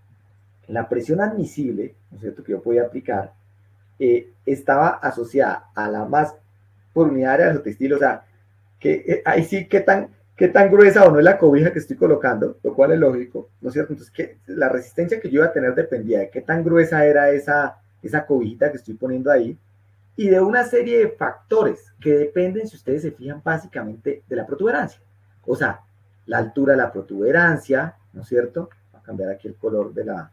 la presión admisible, ¿no es cierto?, que yo podía aplicar, estaba asociada a la masa por unidad de área del textil, o sea, que ahí sí, qué tan gruesa o no es la cobija que estoy colocando, lo cual es lógico, ¿no es cierto? Entonces, que la resistencia que yo iba a tener dependía de qué tan gruesa era esa cobijita que estoy poniendo ahí, y de una serie de factores que dependen, si ustedes se fijan, básicamente de la protuberancia. O sea, la altura de la protuberancia, ¿no es cierto? Voy a cambiar aquí el color de la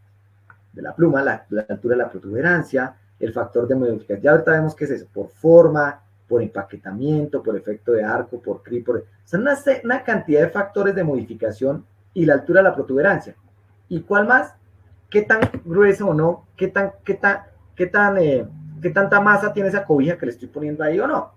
pluma, la altura de la protuberancia, el factor de modificación. Ya ahorita vemos qué es eso, por forma, por empaquetamiento, por efecto de arco, por creep, o sea, una cantidad de factores de modificación y la altura de la protuberancia. ¿Y cuál más? ¿Qué tan grueso o no? ¿Qué tanta masa tiene esa cobija que le estoy poniendo ahí o no?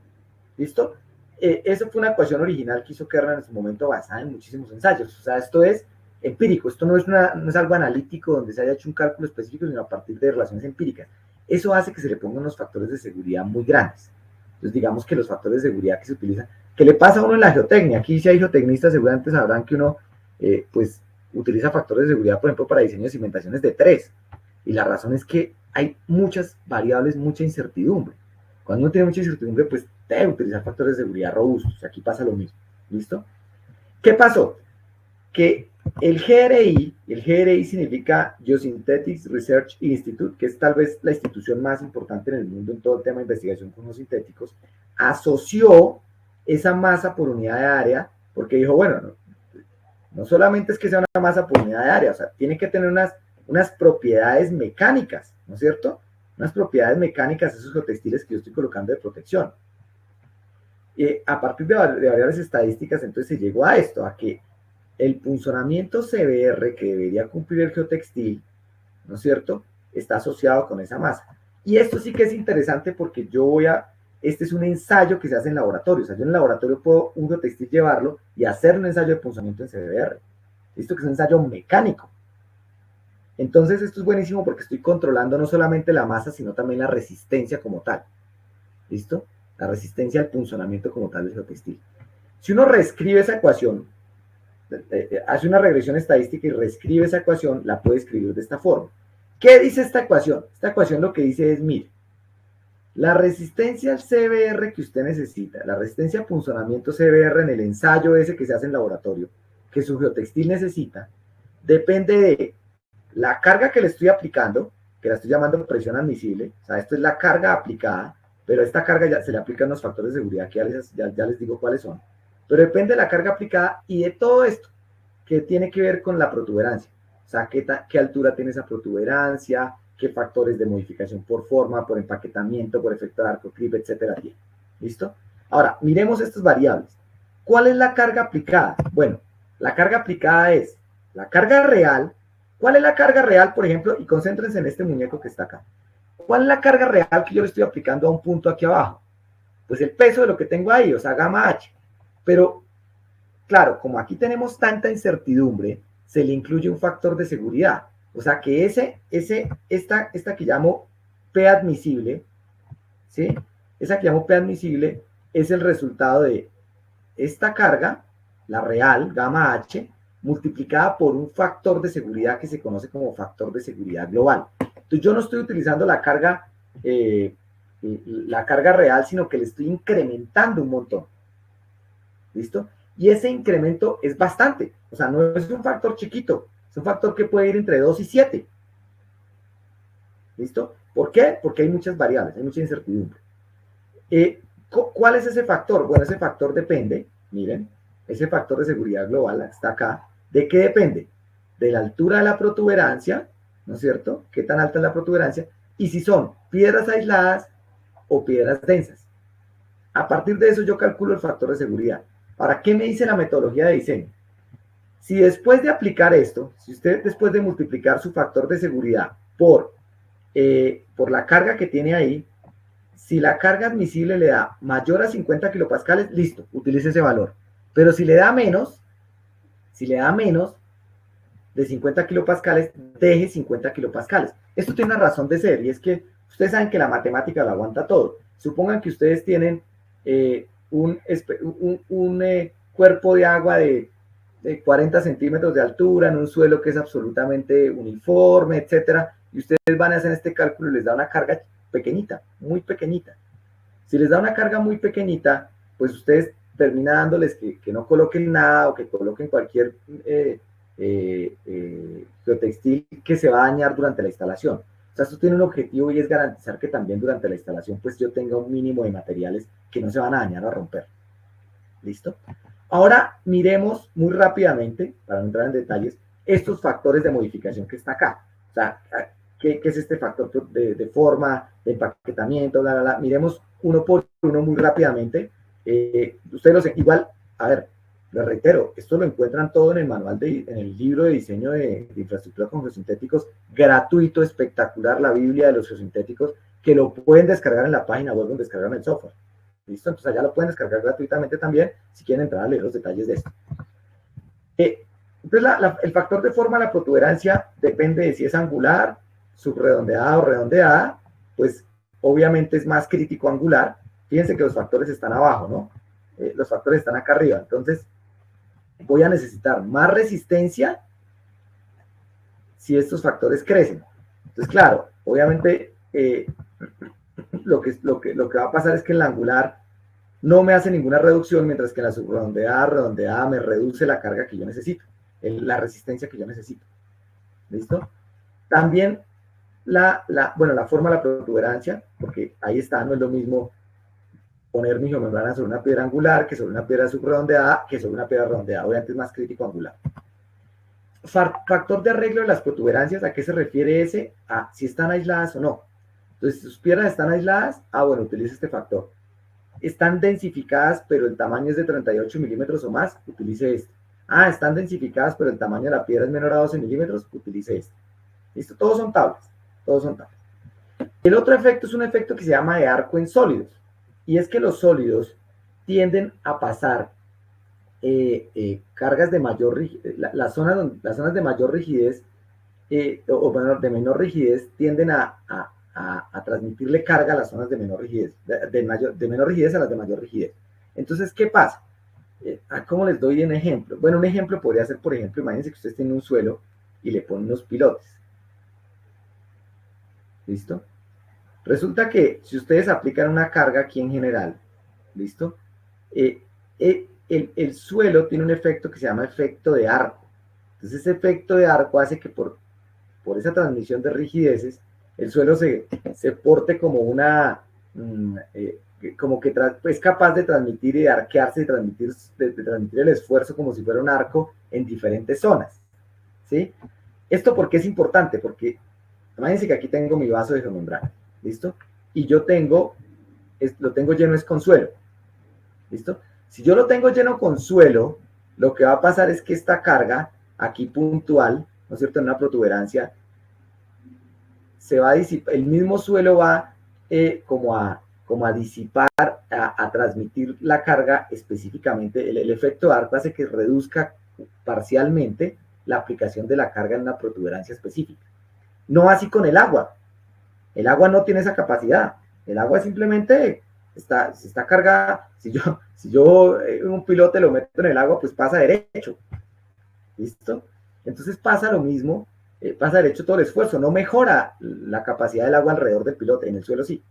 ¿Listo? Eso fue una ecuación original que hizo Kerner en su momento basada en muchísimos ensayos. O sea, esto es empírico, esto no es algo analítico donde se haya hecho un cálculo específico, sino a partir de relaciones empíricas. Eso hace que se le pongan unos factores de seguridad muy grandes. Entonces, digamos que los factores de seguridad que se utilizan, ¿qué le pasa a uno en la geotecnia? Aquí si hay geotecnistas seguramente sabrán que uno, pues, utiliza factores de seguridad, por ejemplo, para diseño de cimentaciones de 3. Y la razón es que hay muchas variables, mucha incertidumbre. Cuando uno tiene mucha incertidumbre, pues debe utilizar factores de seguridad robustos. Aquí pasa lo mismo. ¿Listo? ¿Qué pasó? Que el GRI significa Geosynthetics Research Institute, que es tal vez la institución más importante en el mundo en todo el tema de investigación con los sintéticos, asoció esa masa por unidad de área, porque dijo, bueno, no solamente es que sea una masa por unidad de área, o sea, tiene que tener unas propiedades mecánicas, ¿no es cierto? Unas propiedades mecánicas, esos geotextiles que yo estoy colocando de protección. A partir de variables estadísticas, entonces se llegó a esto, a que el punzonamiento CBR que debería cumplir el geotextil, ¿no es cierto?, está asociado con esa masa. Y esto sí que es interesante porque este es un ensayo que se hace en laboratorio. O sea, yo en el laboratorio puedo un geotextil llevarlo y hacer un ensayo de punzonamiento en CBR. Esto que es un ensayo mecánico. Entonces esto es buenísimo porque estoy controlando no solamente la masa, sino también la resistencia como tal. ¿Listo? La resistencia al punzonamiento como tal del geotextil. Si uno reescribe esa ecuación, hace una regresión estadística y reescribe esa ecuación, la puede escribir de esta forma. ¿Qué dice esta ecuación? Esta ecuación lo que dice es, mire, la resistencia al CBR que usted necesita, la resistencia a punzonamiento CBR en el ensayo ese que se hace en laboratorio, que su geotextil necesita, depende de la carga que le estoy aplicando, que la estoy llamando presión admisible, o sea, esto es la carga aplicada, pero a esta carga ya se le aplican los factores de seguridad que ya les digo cuáles son. Pero depende de la carga aplicada y de todo esto que tiene que ver con la protuberancia. O sea, qué altura tiene esa protuberancia, qué factores de modificación por forma, por empaquetamiento, por efecto de arco, creep, etcétera. ¿Listo? Ahora, miremos estas variables. ¿Cuál es la carga aplicada? Bueno, la carga aplicada es la carga real. ¿Cuál es la carga real, por ejemplo? Y concéntrense en este muñeco que está acá. ¿Cuál es la carga real que yo le estoy aplicando a un punto aquí abajo? Pues el peso de lo que tengo ahí, o sea, gamma H. Pero, claro, como aquí tenemos tanta incertidumbre, se le incluye un factor de seguridad. O sea que esta que llamo P admisible, ¿sí? Esa que llamo P admisible es el resultado de esta carga, la real, gamma H, multiplicada por un factor de seguridad que se conoce como factor de seguridad global. Entonces yo no estoy utilizando la carga real, sino que le estoy incrementando un montón. ¿Listo? Y ese incremento es bastante. O sea, no es un factor chiquito, es un factor que puede ir entre 2 y 7. ¿Listo? ¿Por qué? Porque hay muchas variables, hay mucha incertidumbre. ¿Cuál es ese factor? Bueno, ese factor depende, miren, ese factor de seguridad global está acá. ¿De qué depende? De la altura de la protuberancia, ¿no es cierto? ¿Qué tan alta es la protuberancia? Y si son piedras aisladas o piedras densas. A partir de eso yo calculo el factor de seguridad. ¿Para qué me dice la metodología de diseño? Si después de aplicar esto, si usted después de multiplicar su factor de seguridad por la carga que tiene ahí, si la carga admisible le da mayor a 50 kilopascales, listo, utilice ese valor. Pero si le da menos, Si le da menos de 50 kilopascales, deje 50 kilopascales. Esto tiene una razón de ser, y es que ustedes saben que la matemática lo aguanta todo. Supongan que ustedes tienen un cuerpo de agua de 40 centímetros de altura en un suelo que es absolutamente uniforme, etcétera, y ustedes van a hacer este cálculo y les da una carga pequeñita, muy pequeñita. Si les da una carga muy pequeñita, pues ustedes terminan dándoles que no coloquen nada o que coloquen cualquier geotextil que se va a dañar durante la instalación. O sea, esto tiene un objetivo y es garantizar que también durante la instalación pues yo tenga un mínimo de materiales que no se van a dañar o a romper. ¿Listo? Ahora miremos muy rápidamente, para no entrar en detalles, estos factores de modificación que está acá. O sea, ¿qué es este factor de forma, de empaquetamiento, bla, bla, bla? Miremos uno por uno muy rápidamente. Ustedes lo sé, igual, a ver, les reitero, esto lo encuentran todo en el manual, en el libro de diseño de infraestructura con geosintéticos, gratuito, espectacular, la Biblia de los geosintéticos, que lo pueden descargar en la página web donde descargan el software. ¿Listo? Entonces allá lo pueden descargar gratuitamente también si quieren entrar a leer los detalles de esto. Entonces el factor de forma de la protuberancia depende de si es angular, subredondeada o redondeada, pues obviamente es más crítico angular. Fíjense que los factores están abajo, ¿no? Los factores están acá arriba. Entonces voy a necesitar más resistencia si estos factores crecen. Entonces, claro, obviamente lo que va a pasar es que en la angular no me hace ninguna reducción, mientras que en la redondeada me reduce la carga que yo necesito, la resistencia que yo necesito. ¿Listo? También la forma de la protuberancia, porque ahí está, no es lo mismo poner mi geomembrana sobre una piedra angular que sobre una piedra subredondeada que sobre una piedra redondeada. Obviamente es más crítico angular. Factor de arreglo de las protuberancias, ¿a qué se refiere ese? A si están aisladas o no. Entonces, si sus piedras están aisladas, bueno, utilice este factor. Están densificadas, pero el tamaño es de 38 milímetros o más, utilice este. Están densificadas, pero el tamaño de la piedra es menor a 12 milímetros, utilice este. ¿Listo? Todos son tablas. Todos son tablas. El otro efecto es un efecto que se llama de arco en sólidos. Y es que los sólidos tienden a pasar cargas de mayor rigidez, las zonas de mayor rigidez de menor rigidez tienden a transmitirle carga a las zonas de menor rigidez, de menor rigidez a las de mayor rigidez. Entonces, ¿qué pasa? ¿Cómo les doy un ejemplo? Bueno, un ejemplo podría ser, por ejemplo, imagínense que ustedes tienen un suelo y le ponen unos pilotes. ¿Listo? Resulta que si ustedes aplican una carga aquí en general, ¿listo? El suelo tiene un efecto que se llama efecto de arco. Entonces, ese efecto de arco hace que por esa transmisión de rigideces, el suelo se porte como como que es capaz de transmitir y de arquearse, de transmitir el esfuerzo como si fuera un arco en diferentes zonas. ¿Sí? ¿Esto por qué es importante? Porque imagínense que aquí tengo mi vaso de geomembrana, ¿listo? Y yo lo tengo lleno es con suelo, ¿listo? Si yo lo tengo lleno con suelo, lo que va a pasar es que esta carga, aquí puntual, ¿no es cierto?, en una protuberancia, se va a disipar, el mismo suelo va como a disipar, a transmitir la carga específicamente. El efecto de arco hace que reduzca parcialmente la aplicación de la carga en una protuberancia específica. No así con el agua. El agua no tiene esa capacidad. El agua simplemente está cargada. Si yo un pilote lo meto en el agua, pues pasa derecho. ¿Listo? Entonces pasa lo mismo, pasa derecho todo el esfuerzo. No mejora la capacidad del agua alrededor del pilote, en el suelo sí.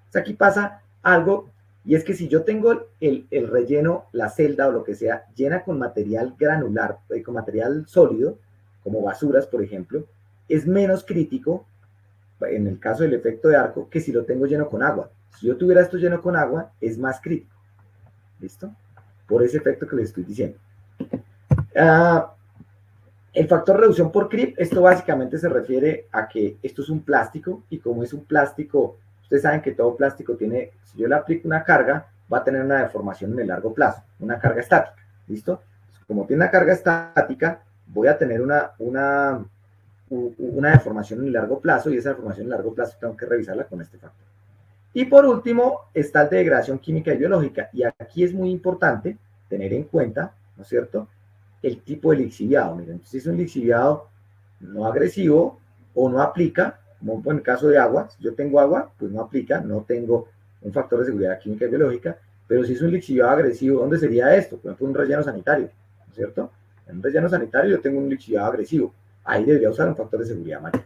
Entonces aquí pasa algo, y es que si yo tengo el relleno, la celda o lo que sea, llena con material granular, con material sólido, como basuras, por ejemplo, es menos crítico, en el caso del efecto de arco, que si lo tengo lleno con agua. Si yo tuviera esto lleno con agua, es más crítico. ¿Listo? Por ese efecto que les estoy diciendo. El factor de reducción por creep, esto básicamente se refiere a que esto es un plástico, y como es un plástico, ustedes saben que todo plástico tiene, si yo le aplico una carga, va a tener una deformación en el largo plazo, una carga estática. ¿Listo? Como tiene una carga estática, voy a tener una deformación en el largo plazo, y esa deformación en el largo plazo tengo que revisarla con este factor. Y por último está el de degradación química y biológica, y aquí es muy importante tener en cuenta, ¿no es cierto?, el tipo de lixiviado. Miren, entonces es un lixiviado no agresivo o no aplica, como en el caso de agua. Si yo tengo agua, pues no aplica, no tengo un factor de seguridad química y biológica. Pero si es un lixiviado agresivo, ¿dónde sería esto? Por ejemplo, un relleno sanitario, ¿no es cierto? En un relleno sanitario yo tengo un lixiviado agresivo. Ahí debería usar un factor de seguridad mayor.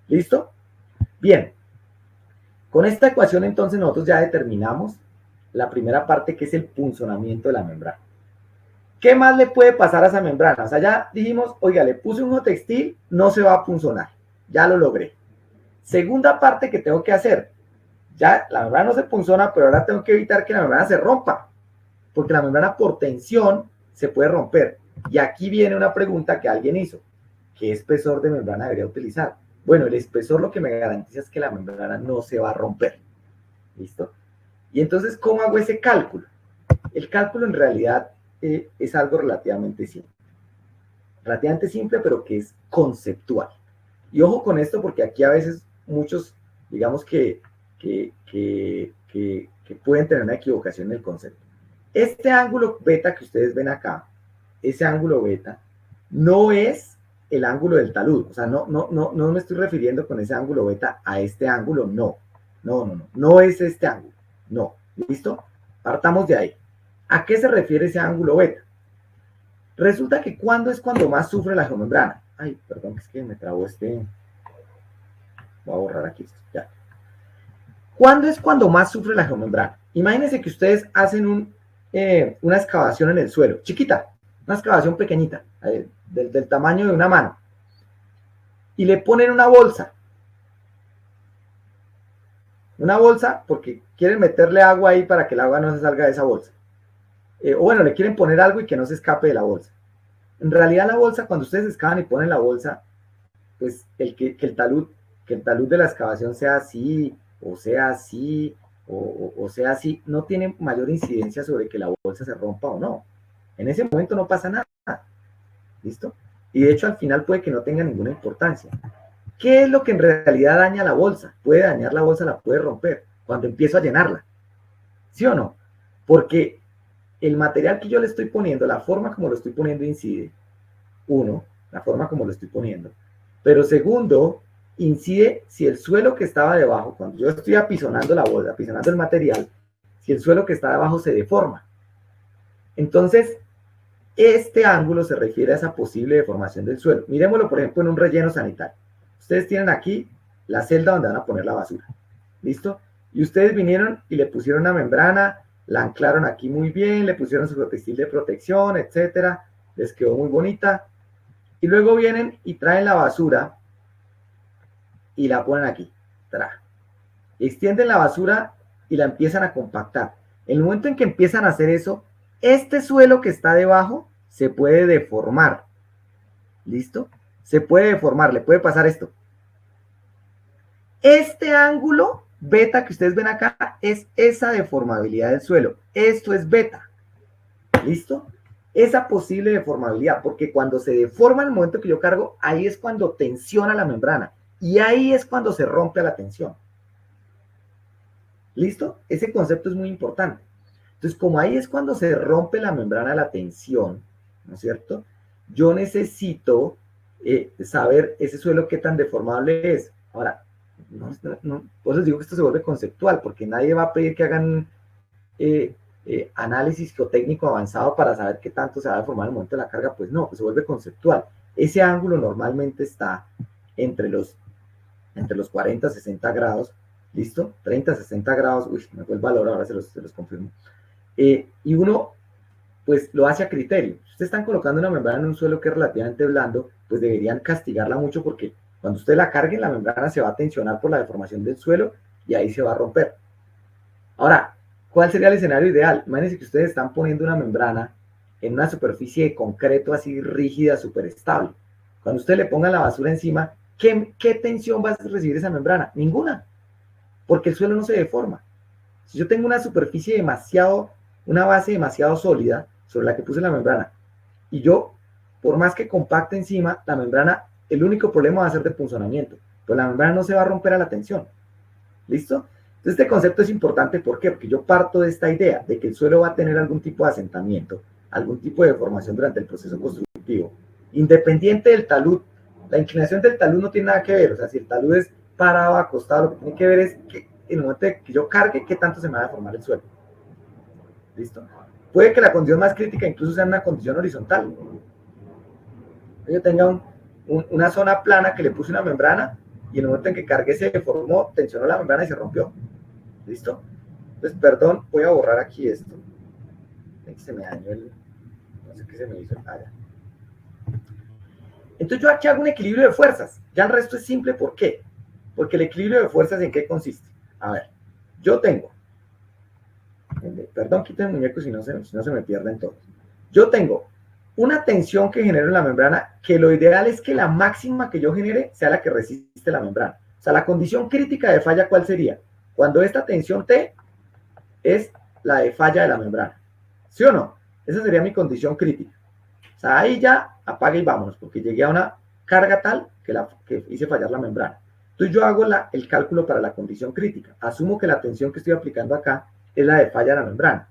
¿Listo? Bien. Con esta ecuación entonces nosotros ya determinamos la primera parte, que es el punzonamiento de la membrana. ¿Qué más le puede pasar a esa membrana? O sea, ya dijimos, oiga, le puse un textil, no se va a punzonar. Ya lo logré. Segunda parte que tengo que hacer. Ya la membrana no se punzona, pero ahora tengo que evitar que la membrana se rompa. Porque la membrana por tensión se puede romper. Y aquí viene una pregunta que alguien hizo. ¿Qué espesor de membrana debería utilizar? Bueno, el espesor lo que me garantiza es que la membrana no se va a romper. ¿Listo? Y entonces, ¿cómo hago ese cálculo? El cálculo en realidad es algo relativamente simple. Relativamente simple, pero que es conceptual. Y ojo con esto, porque aquí a veces muchos, digamos que pueden tener una equivocación en el concepto. Este ángulo beta que ustedes ven acá, ese ángulo beta, no es el ángulo del talud. O sea, no me estoy refiriendo con ese ángulo beta a este ángulo, no es este ángulo, no. ¿Listo? Partamos de ahí. ¿A qué se refiere ese ángulo beta? Resulta que cuando más sufre la geomembrana. Ay, perdón, es que me trabó este. Voy a borrar aquí esto, ya. ¿Cuándo es cuando más sufre la geomembrana? Imagínense que ustedes hacen una excavación en el suelo, chiquita, una excavación pequeñita, del tamaño de una mano, y le ponen una bolsa porque quieren meterle agua ahí para que el agua no se salga de esa bolsa. O bueno, le quieren poner algo y que no se escape de la bolsa. En realidad la bolsa, cuando ustedes excavan y ponen la bolsa, pues que el talud de la excavación sea así, o sea así, o sea así, no tiene mayor incidencia sobre que la bolsa se rompa o no. En ese momento no pasa nada. ¿Listo? Y de hecho al final puede que no tenga ninguna importancia. ¿Qué es lo que en realidad daña la bolsa? Puede dañar la bolsa, la puede romper cuando empiezo a llenarla. ¿Sí o no? Porque el material que yo le estoy poniendo, la forma como lo estoy poniendo incide. Uno, la forma como lo estoy poniendo. Pero segundo, incide si el suelo que estaba debajo, cuando yo estoy apisonando la bolsa, apisonando el material, si el suelo que está debajo se deforma. Entonces, este ángulo se refiere a esa posible deformación del suelo. Miremoslo, por ejemplo, en un relleno sanitario. Ustedes tienen aquí la celda donde van a poner la basura. ¿Listo? Y ustedes vinieron y le pusieron una membrana, la anclaron aquí muy bien, le pusieron su textil de protección, etcétera. Les quedó muy bonita. Y luego vienen y traen la basura y la ponen aquí. Extienden la basura y la empiezan a compactar. En el momento en que empiezan a hacer eso, este suelo que está debajo se puede deformar. ¿Listo? Se puede deformar, le puede pasar esto. Este ángulo beta que ustedes ven acá es esa deformabilidad del suelo. Esto es beta. ¿Listo? Esa posible deformabilidad, porque cuando se deforma en el momento que yo cargo, ahí es cuando tensiona la membrana. Y ahí es cuando se rompe la tensión. ¿Listo? Ese concepto es muy importante. Entonces, como ahí es cuando se rompe la membrana, la tensión, ¿no es cierto? Yo necesito saber ese suelo qué tan deformable es. Ahora, por eso les digo que esto se vuelve conceptual, porque nadie va a pedir que hagan análisis geotécnico avanzado para saber qué tanto se va a deformar en el momento de la carga. Pues no, pues se vuelve conceptual. Ese ángulo normalmente está entre los 40 60 grados, ¿listo? 30, 60 grados, uy, me fue el valor, ahora se los confirmo. Y uno, pues, lo hace a criterio. Si ustedes están colocando una membrana en un suelo que es relativamente blando, pues deberían castigarla mucho porque cuando ustedes la carguen, la membrana se va a tensionar por la deformación del suelo y ahí se va a romper. Ahora, ¿cuál sería el escenario ideal? Imagínense que ustedes están poniendo una membrana en una superficie de concreto así rígida, súper estable. Cuando ustedes le pongan la basura encima, ¿qué tensión va a recibir esa membrana? Ninguna, porque el suelo no se deforma. Si yo tengo una superficie una base demasiado sólida sobre la que puse la membrana, y yo, por más que compacte encima, la membrana, el único problema va a ser de punzonamiento, pero la membrana no se va a romper a la tensión. ¿Listo? Entonces este concepto es importante, ¿por qué? Porque yo parto de esta idea de que el suelo va a tener algún tipo de asentamiento, algún tipo de deformación durante el proceso constructivo. Independiente del talud, la inclinación del talud no tiene nada que ver, o sea, si el talud es parado, acostado, lo que tiene que ver es que en el momento que yo cargue, qué tanto se me va a deformar el suelo. ¿Listo? Puede que la condición más crítica incluso sea una condición horizontal. Yo tenga una zona plana que le puse una membrana y en el momento en que cargué se deformó, tensionó la membrana y se rompió. ¿Listo? Entonces, perdón, voy a borrar aquí esto. Se me dañó el... No sé qué se me hizo. Entonces yo aquí hago un equilibrio de fuerzas. Ya el resto es simple. ¿Por qué? Porque el equilibrio de fuerzas, ¿en qué consiste? A ver, yo tengo... Perdón, quiten el muñeco si no se me pierden todos. Yo tengo una tensión que genero en la membrana, que lo ideal es que la máxima que yo genere sea la que resiste la membrana. O sea, la condición crítica de falla, ¿cuál sería? Cuando esta tensión T es la de falla de la membrana. ¿Sí o no? Esa sería mi condición crítica. O sea, ahí ya apague y vámonos, porque llegué a una carga tal que hice fallar la membrana. Entonces yo hago el cálculo para la condición crítica. Asumo que la tensión que estoy aplicando acá es la de falla de la membrana.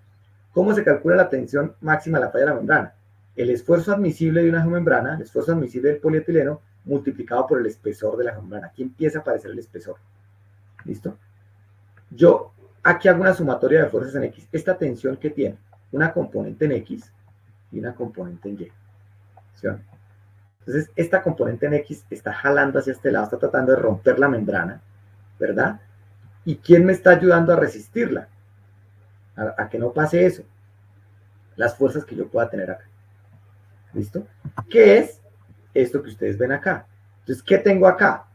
¿Cómo se calcula la tensión máxima de la falla de la membrana? El esfuerzo admisible de una geomembrana, el esfuerzo admisible del polietileno, multiplicado por el espesor de la geomembrana. Aquí empieza a aparecer el espesor. ¿Listo? Yo aquí hago una sumatoria de fuerzas en X. Esta tensión que tiene una componente en X y una componente en Y. ¿Sí? Entonces, esta componente en X está jalando hacia este lado, está tratando de romper la membrana, ¿verdad? ¿Y quién me está ayudando a resistirla? A que no pase eso. Las fuerzas que yo pueda tener acá. ¿Listo? ¿Qué es esto que ustedes ven acá? Entonces, ¿qué tengo acá?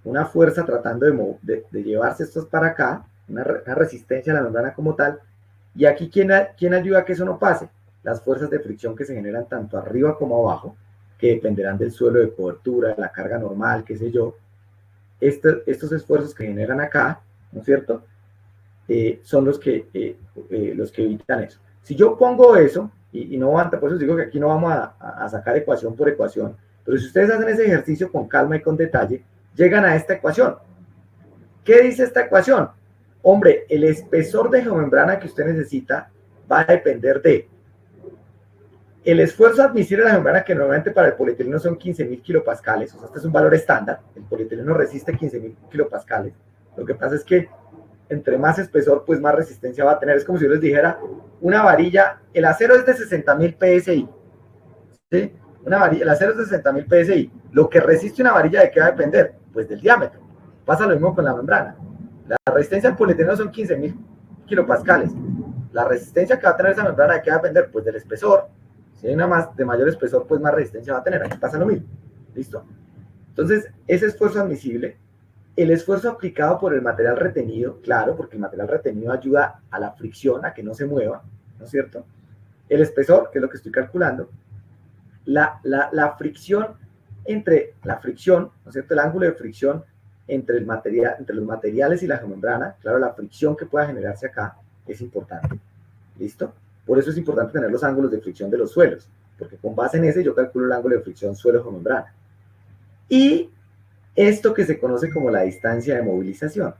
Una fuerza tratando de llevarse estos para acá, una resistencia a la membrana como tal. Y aquí, ¿quién ayuda a que eso no pase? Las fuerzas de fricción que se generan tanto arriba como abajo, que dependerán del suelo de cobertura, de la carga normal, qué sé yo. Estos esfuerzos que generan acá, ¿no es cierto? Son los que evitan eso. Si yo pongo eso, y no van, por eso digo que aquí no vamos a sacar ecuación por ecuación, pero si ustedes hacen ese ejercicio con calma y con detalle, llegan a esta ecuación. ¿Qué dice esta ecuación? Hombre, el espesor de geomembrana que usted necesita va a depender de el esfuerzo admisible de la membrana, que normalmente para el polietileno son 15.000 kilopascales, o sea, este es un valor estándar, el polietileno resiste 15.000 kilopascales. Lo que pasa es que entre más espesor, pues más resistencia va a tener. Es como si yo les dijera, una varilla, el acero es de 60.000 PSI, ¿sí? El acero es de 60.000 PSI. Lo que resiste una varilla, ¿de qué va a depender? Pues del diámetro. Pasa lo mismo con la membrana. La resistencia al polietileno son 15.000 kilopascales. La resistencia que va a tener esa membrana, ¿de qué va a depender? Pues del espesor. Si hay una más de mayor espesor, pues más resistencia va a tener. Aquí pasa lo mismo. ¿Listo? Entonces, ese esfuerzo admisible, el esfuerzo aplicado por el material retenido, claro, porque el material retenido ayuda a la fricción, a que no se mueva, ¿no es cierto? El espesor, que es lo que estoy calculando, la fricción entre la fricción, ¿no es cierto? El ángulo de fricción entre los materiales y la geomembrana, claro, la fricción que pueda generarse acá es importante. ¿Listo? Por eso es importante tener los ángulos de fricción de los suelos, porque con base en ese yo calculo el ángulo de fricción suelo-geomembrana. Y esto que se conoce como la distancia de movilización.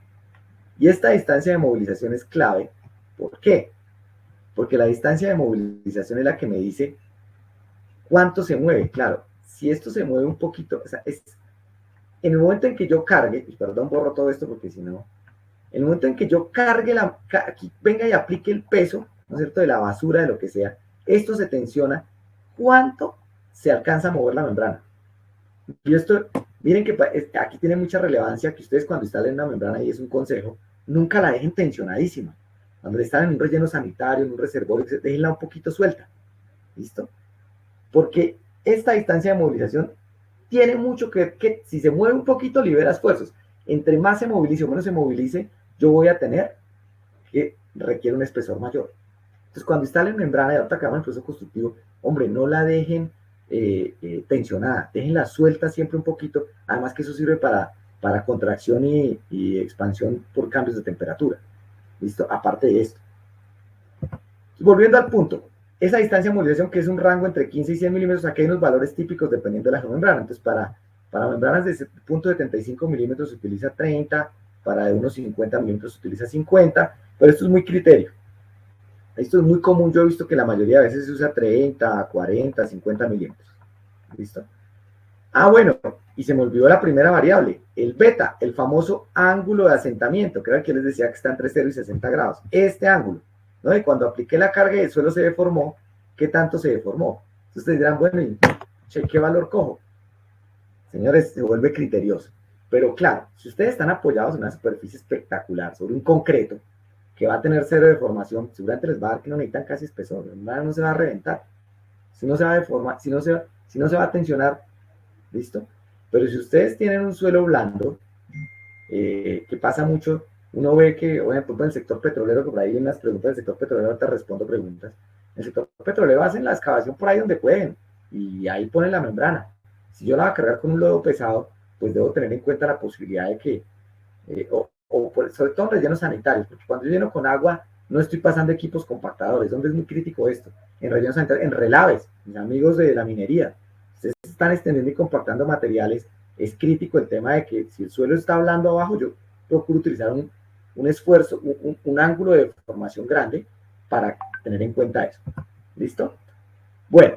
Y esta distancia de movilización es clave. ¿Por qué? Porque la distancia de movilización es la que me dice cuánto se mueve. Claro, si esto se mueve un poquito, o sea, en el momento en que yo cargue, y perdón, borro todo esto porque si no, en el momento en que yo cargue, aquí venga y aplique el peso, ¿no es cierto?, de la basura, de lo que sea, esto se tensiona, ¿cuánto se alcanza a mover la membrana? Y esto, miren que aquí tiene mucha relevancia que ustedes cuando instalen una membrana, y es un consejo, nunca la dejen tensionadísima. Cuando están en un relleno sanitario, en un reservorio, déjenla un poquito suelta. ¿Listo? Porque esta distancia de movilización tiene mucho que ver que si se mueve un poquito, libera esfuerzos. Entre más se movilice o menos se movilice, yo voy a tener que requiere un espesor mayor. Entonces, cuando instalen membrana de alta cama en proceso constructivo, hombre, no la dejen tensionada, déjenla suelta siempre un poquito, además que eso sirve para contracción y expansión por cambios de temperatura. ¿Listo? Aparte de esto. Volviendo al punto, esa distancia de movilización, que es un rango entre 15 y 100 milímetros, aquí hay unos valores típicos dependiendo de la geomembrana. Entonces, para membranas de punto de 75 milímetros se utiliza 30, para de unos 50 milímetros se utiliza 50, pero esto es muy criterio. Esto es muy común, yo he visto que la mayoría de veces se usa 30, 40, 50 milímetros. ¿Listo? Ah, bueno, y se me olvidó la primera variable, el beta, el famoso ángulo de asentamiento, que era el que les decía que está entre 0 y 60 grados. Este ángulo, ¿no? Y cuando apliqué la carga y el suelo se deformó, ¿qué tanto se deformó? Entonces ustedes dirán, bueno, ¿y qué valor cojo? Señores, se vuelve criterioso. Pero claro, si ustedes están apoyados en una superficie espectacular, sobre un concreto, que va a tener cero deformación, seguramente les va a dar que no necesitan casi espesor, no se va a reventar. Si no se va a deformar, si no se va a tensionar, ¿listo? Pero si ustedes tienen un suelo blando, que pasa mucho, uno ve que, por ejemplo, en el sector petrolero, que por ahí hay unas preguntas del sector petrolero, te respondo preguntas. En el sector petrolero hacen la excavación por ahí donde pueden y ahí ponen la membrana. Si yo la voy a cargar con un lodo pesado, pues debo tener en cuenta la posibilidad de que, sobre todo en rellenos sanitarios, porque cuando yo lleno con agua, no estoy pasando equipos compactadores, donde es muy crítico esto, en rellenos sanitarios, en relaves, mis amigos de la minería, ustedes están extendiendo y compactando materiales, es crítico el tema de que si el suelo está blando abajo, yo procuro utilizar un esfuerzo, un ángulo de formación grande para tener en cuenta eso. ¿Listo? Bueno,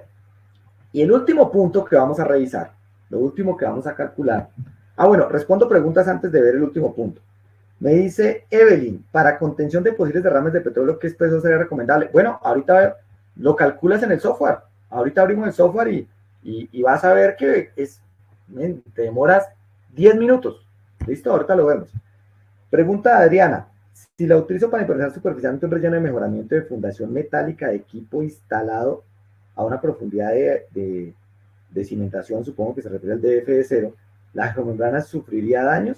y el último punto que vamos a revisar, lo último que vamos a calcular. Ah, bueno, respondo preguntas antes de ver el último punto. Me dice Evelyn, para contención de posibles derrames de petróleo, ¿qué espeso sería recomendable? Bueno, ahorita lo calculas en el software. Ahorita abrimos el software y vas a ver que te demoras 10 minutos. ¿Listo? Ahorita lo vemos. Pregunta de Adriana. Si la utilizo para impresionar superficialmente un relleno de mejoramiento de fundación metálica de equipo instalado a una profundidad de cimentación, supongo que se refiere al DF de 0, ¿la geomembrana sufriría daños?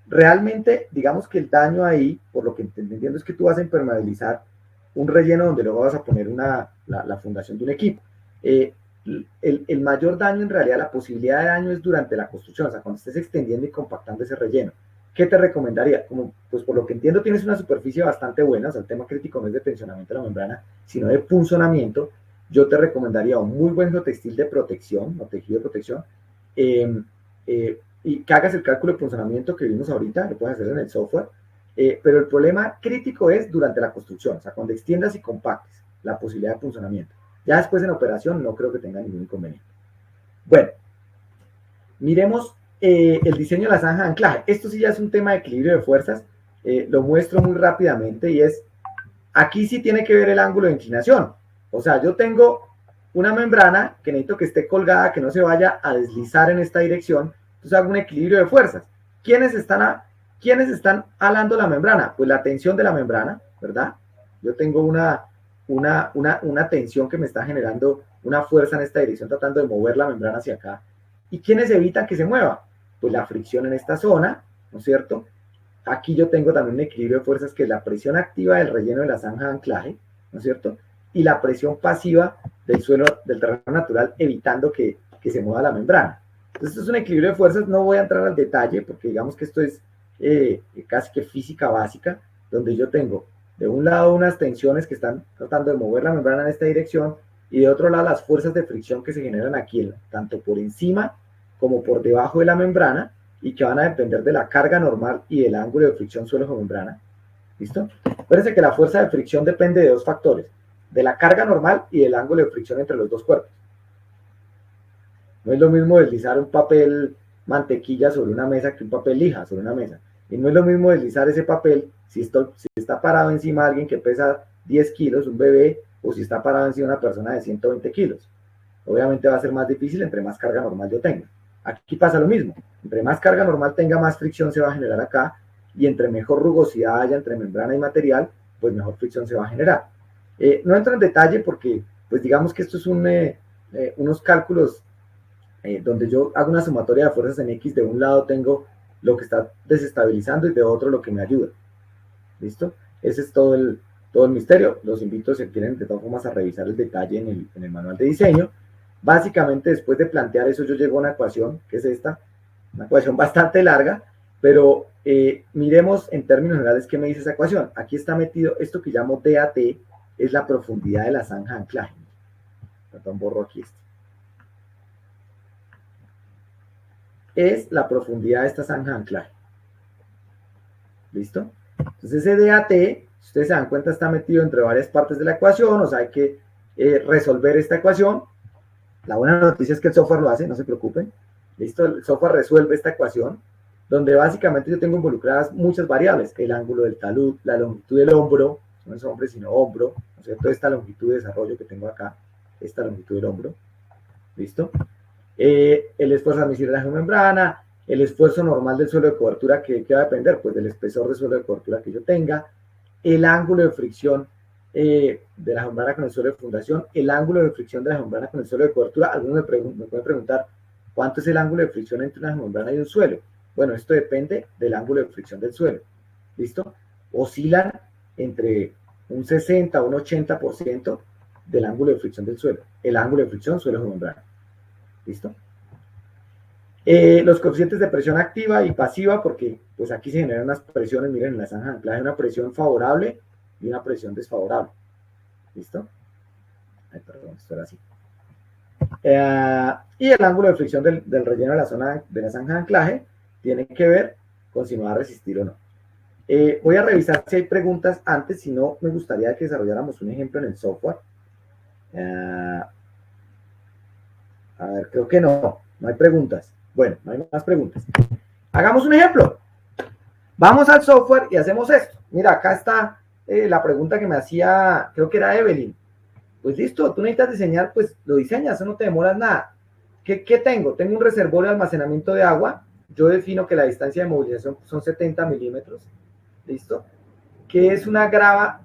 Realmente, digamos que el daño ahí, por lo que entiendo, es que tú vas a impermeabilizar un relleno donde luego vas a poner la fundación de un equipo. El mayor daño, en realidad, la posibilidad de daño es durante la construcción, o sea, cuando estés extendiendo y compactando ese relleno. ¿Qué te recomendaría? Como, pues por lo que entiendo, tienes una superficie bastante buena, o sea, el tema crítico no es de tensionamiento de la membrana, sino de punzonamiento. Yo te recomendaría un muy buen geotextil de protección, o tejido de protección, y que hagas el cálculo de punzonamiento que vimos ahorita, lo puedes hacer en el software, pero el problema crítico es durante la construcción, o sea, cuando extiendas y compactes la posibilidad de punzonamiento. Ya después en operación no creo que tenga ningún inconveniente. Bueno, miremos el diseño de la zanja de anclaje. Esto sí ya es un tema de equilibrio de fuerzas, lo muestro muy rápidamente y es, aquí sí tiene que ver el ángulo de inclinación. O sea, yo tengo una membrana que necesito que esté colgada, que no se vaya a deslizar en esta dirección, entonces hago un equilibrio de fuerzas. ¿Quiénes están alando la membrana? Pues la tensión de la membrana, ¿verdad? Yo tengo una tensión que me está generando una fuerza en esta dirección, tratando de mover la membrana hacia acá. ¿Y quiénes evitan que se mueva? Pues la fricción en esta zona, ¿no es cierto? Aquí yo tengo también un equilibrio de fuerzas que es la presión activa del relleno de la zanja de anclaje, ¿no es cierto? Y la presión pasiva del suelo, del terreno natural, evitando que se mueva la membrana. Entonces, esto es un equilibrio de fuerzas, no voy a entrar al detalle, porque digamos que esto es casi que física básica, donde yo tengo de un lado unas tensiones que están tratando de mover la membrana en esta dirección, y de otro lado las fuerzas de fricción que se generan aquí, tanto por encima como por debajo de la membrana, y que van a depender de la carga normal y del ángulo de fricción suelo-membrana. ¿Listo? Acuérdense que la fuerza de fricción depende de dos factores, de la carga normal y del ángulo de fricción entre los dos cuerpos. No es lo mismo deslizar un papel mantequilla sobre una mesa que un papel lija sobre una mesa. Y no es lo mismo deslizar ese papel si está parado encima de alguien que pesa 10 kilos, un bebé, o si está parado encima de una persona de 120 kilos. Obviamente va a ser más difícil entre más carga normal yo tenga. Aquí pasa lo mismo. Entre más carga normal tenga, más fricción se va a generar acá, y entre mejor rugosidad haya entre membrana y material, pues mejor fricción se va a generar. No entro en detalle porque, pues digamos que esto es unos cálculos donde yo hago una sumatoria de fuerzas en X. De un lado tengo lo que está desestabilizando y de otro lo que me ayuda. ¿Listo? Ese es todo el misterio. Los invito, si quieren, de todas formas, a revisar el detalle en el manual de diseño. Básicamente, después de plantear eso, yo llego a una ecuación, que es esta, una ecuación bastante larga, pero miremos en términos generales qué me dice esa ecuación. Aquí está metido esto que llamo DAT, es la profundidad de la zanja de anclaje. Perdón, borro aquí esto. Es la profundidad de esta zanja de anclaje. ¿Listo? Entonces ese DAT Si ustedes se dan cuenta, está metido entre varias partes de la ecuación, o sea, hay que resolver esta ecuación. La buena noticia es que el software lo hace, no se preocupen. Listo, el software resuelve esta ecuación, donde básicamente yo tengo involucradas muchas variables, el ángulo del talud, la longitud del hombro, no es hombre sino hombro, ¿no es cierto? Esta longitud de desarrollo que tengo acá, esta longitud del hombro, ¿listo? El esfuerzo admisible de la membrana, el esfuerzo normal del suelo de cobertura que va a depender pues del espesor del suelo de cobertura que yo tenga, el ángulo de fricción de la membrana con el suelo de fundación, el ángulo de fricción de la membrana con el suelo de cobertura. Algunos me pueden preguntar, ¿cuánto es el ángulo de fricción entre una membrana y un suelo? Bueno, esto depende del ángulo de fricción del suelo, ¿listo? Oscilan entre un 60 o un 80% del ángulo de fricción del suelo. El ángulo de fricción suelo de membrana, ¿listo? Los coeficientes de presión activa y pasiva, porque pues aquí se generan unas presiones, miren, en la zanja de anclaje una presión favorable y una presión desfavorable. ¿Listo? Ay, perdón, esto era así. Y el ángulo de fricción del relleno de la zona de la zanja de anclaje tiene que ver con si me va a resistir o no. Voy a revisar si hay preguntas antes, si no, me gustaría que desarrolláramos un ejemplo en el software. A ver, creo que no hay preguntas. Bueno, no hay más preguntas. Hagamos un ejemplo. Vamos al software y hacemos esto. Mira, acá está la pregunta que me hacía, creo que era Evelyn. Pues listo, tú necesitas diseñar, pues lo diseñas, eso no te demoras nada. ¿Qué tengo? Tengo un reservorio de almacenamiento de agua. Yo defino que la distancia de movilización son 70 milímetros. ¿Listo? Que es una grava,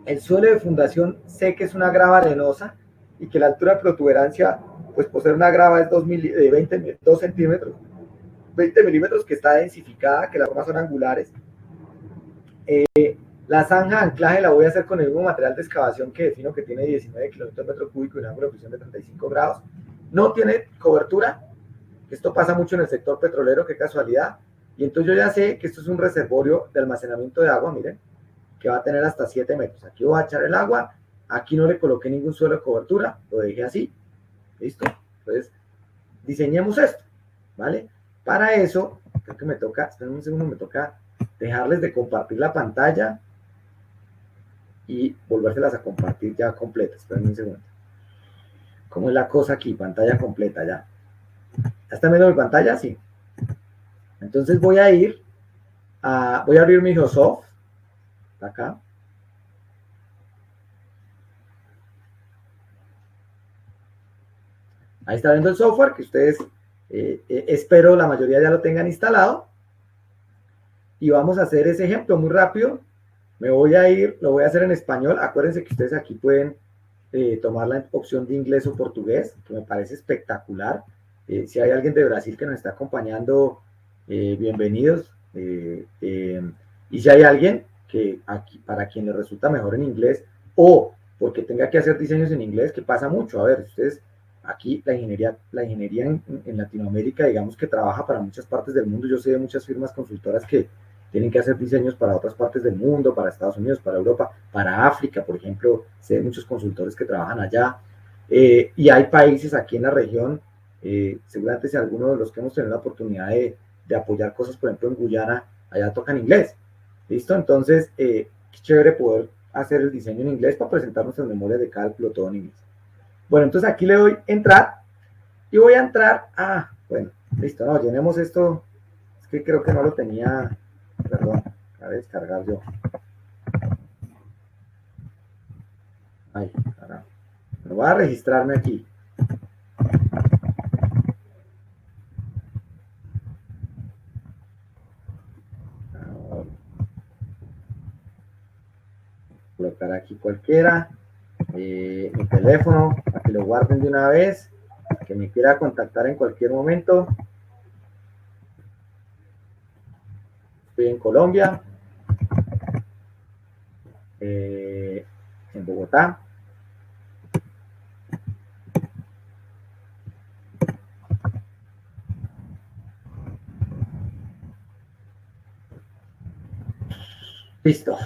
el suelo de fundación sé que es una grava arenosa y que la altura de protuberancia, pues por ser una grava es 2 centímetros, 20 milímetros, que está densificada, que las formas son angulares. La zanja de anclaje la voy a hacer con el mismo material de excavación que defino, que tiene 19 kilómetros metro cúbico y un ángulo de fricción de 35 grados. No tiene cobertura. Esto pasa mucho en el sector petrolero, qué casualidad. Y entonces yo ya sé que esto es un reservorio de almacenamiento de agua, miren, que va a tener hasta 7 metros. Aquí voy a echar el agua, aquí no le coloqué ningún suelo de cobertura, lo dejé así. ¿Listo? Entonces, diseñemos esto, ¿vale? Para eso, creo que me toca, esperen un segundo, me toca dejarles de compartir la pantalla y volvérselas a compartir ya completas. Esperen un segundo. ¿Cómo es la cosa aquí? Pantalla completa ya. ¿Ya están viendo mi pantalla? Sí. Entonces voy a abrir mi Microsoft, acá. Ahí está viendo el software que ustedes, espero la mayoría ya lo tengan instalado. Y vamos a hacer ese ejemplo muy rápido. Me voy a ir, lo voy a hacer en español. Acuérdense que ustedes aquí pueden tomar la opción de inglés o portugués, que me parece espectacular. Si hay alguien de Brasil que nos está acompañando, bienvenidos. Y si hay alguien que aquí, para quien le resulta mejor en inglés, o porque tenga que hacer diseños en inglés, que pasa mucho. A ver, ustedes, aquí la ingeniería en Latinoamérica, digamos que trabaja para muchas partes del mundo. Yo sé de muchas firmas consultoras que tienen que hacer diseños para otras partes del mundo, para Estados Unidos, para Europa, para África, por ejemplo. Sé de muchos consultores que trabajan allá. Y hay países aquí en la región, seguramente si alguno de los que hemos tenido la oportunidad de apoyar cosas, por ejemplo en Guyana, allá tocan inglés. ¿Listo? Entonces, qué chévere poder hacer el diseño en inglés para presentar nuestras memorias de cálculo, todo en inglés. Bueno, entonces aquí le doy entrar y voy a entrar. Bueno, listo, no, llenemos esto. Es que creo que no lo tenía. Perdón, a descargar yo. Ay, caramba. Me voy a registrarme aquí. Colocar aquí cualquiera. Mi teléfono, para que lo guarden de una vez. Que me quiera contactar en cualquier momento. Estoy en Colombia. En Bogotá. Listo.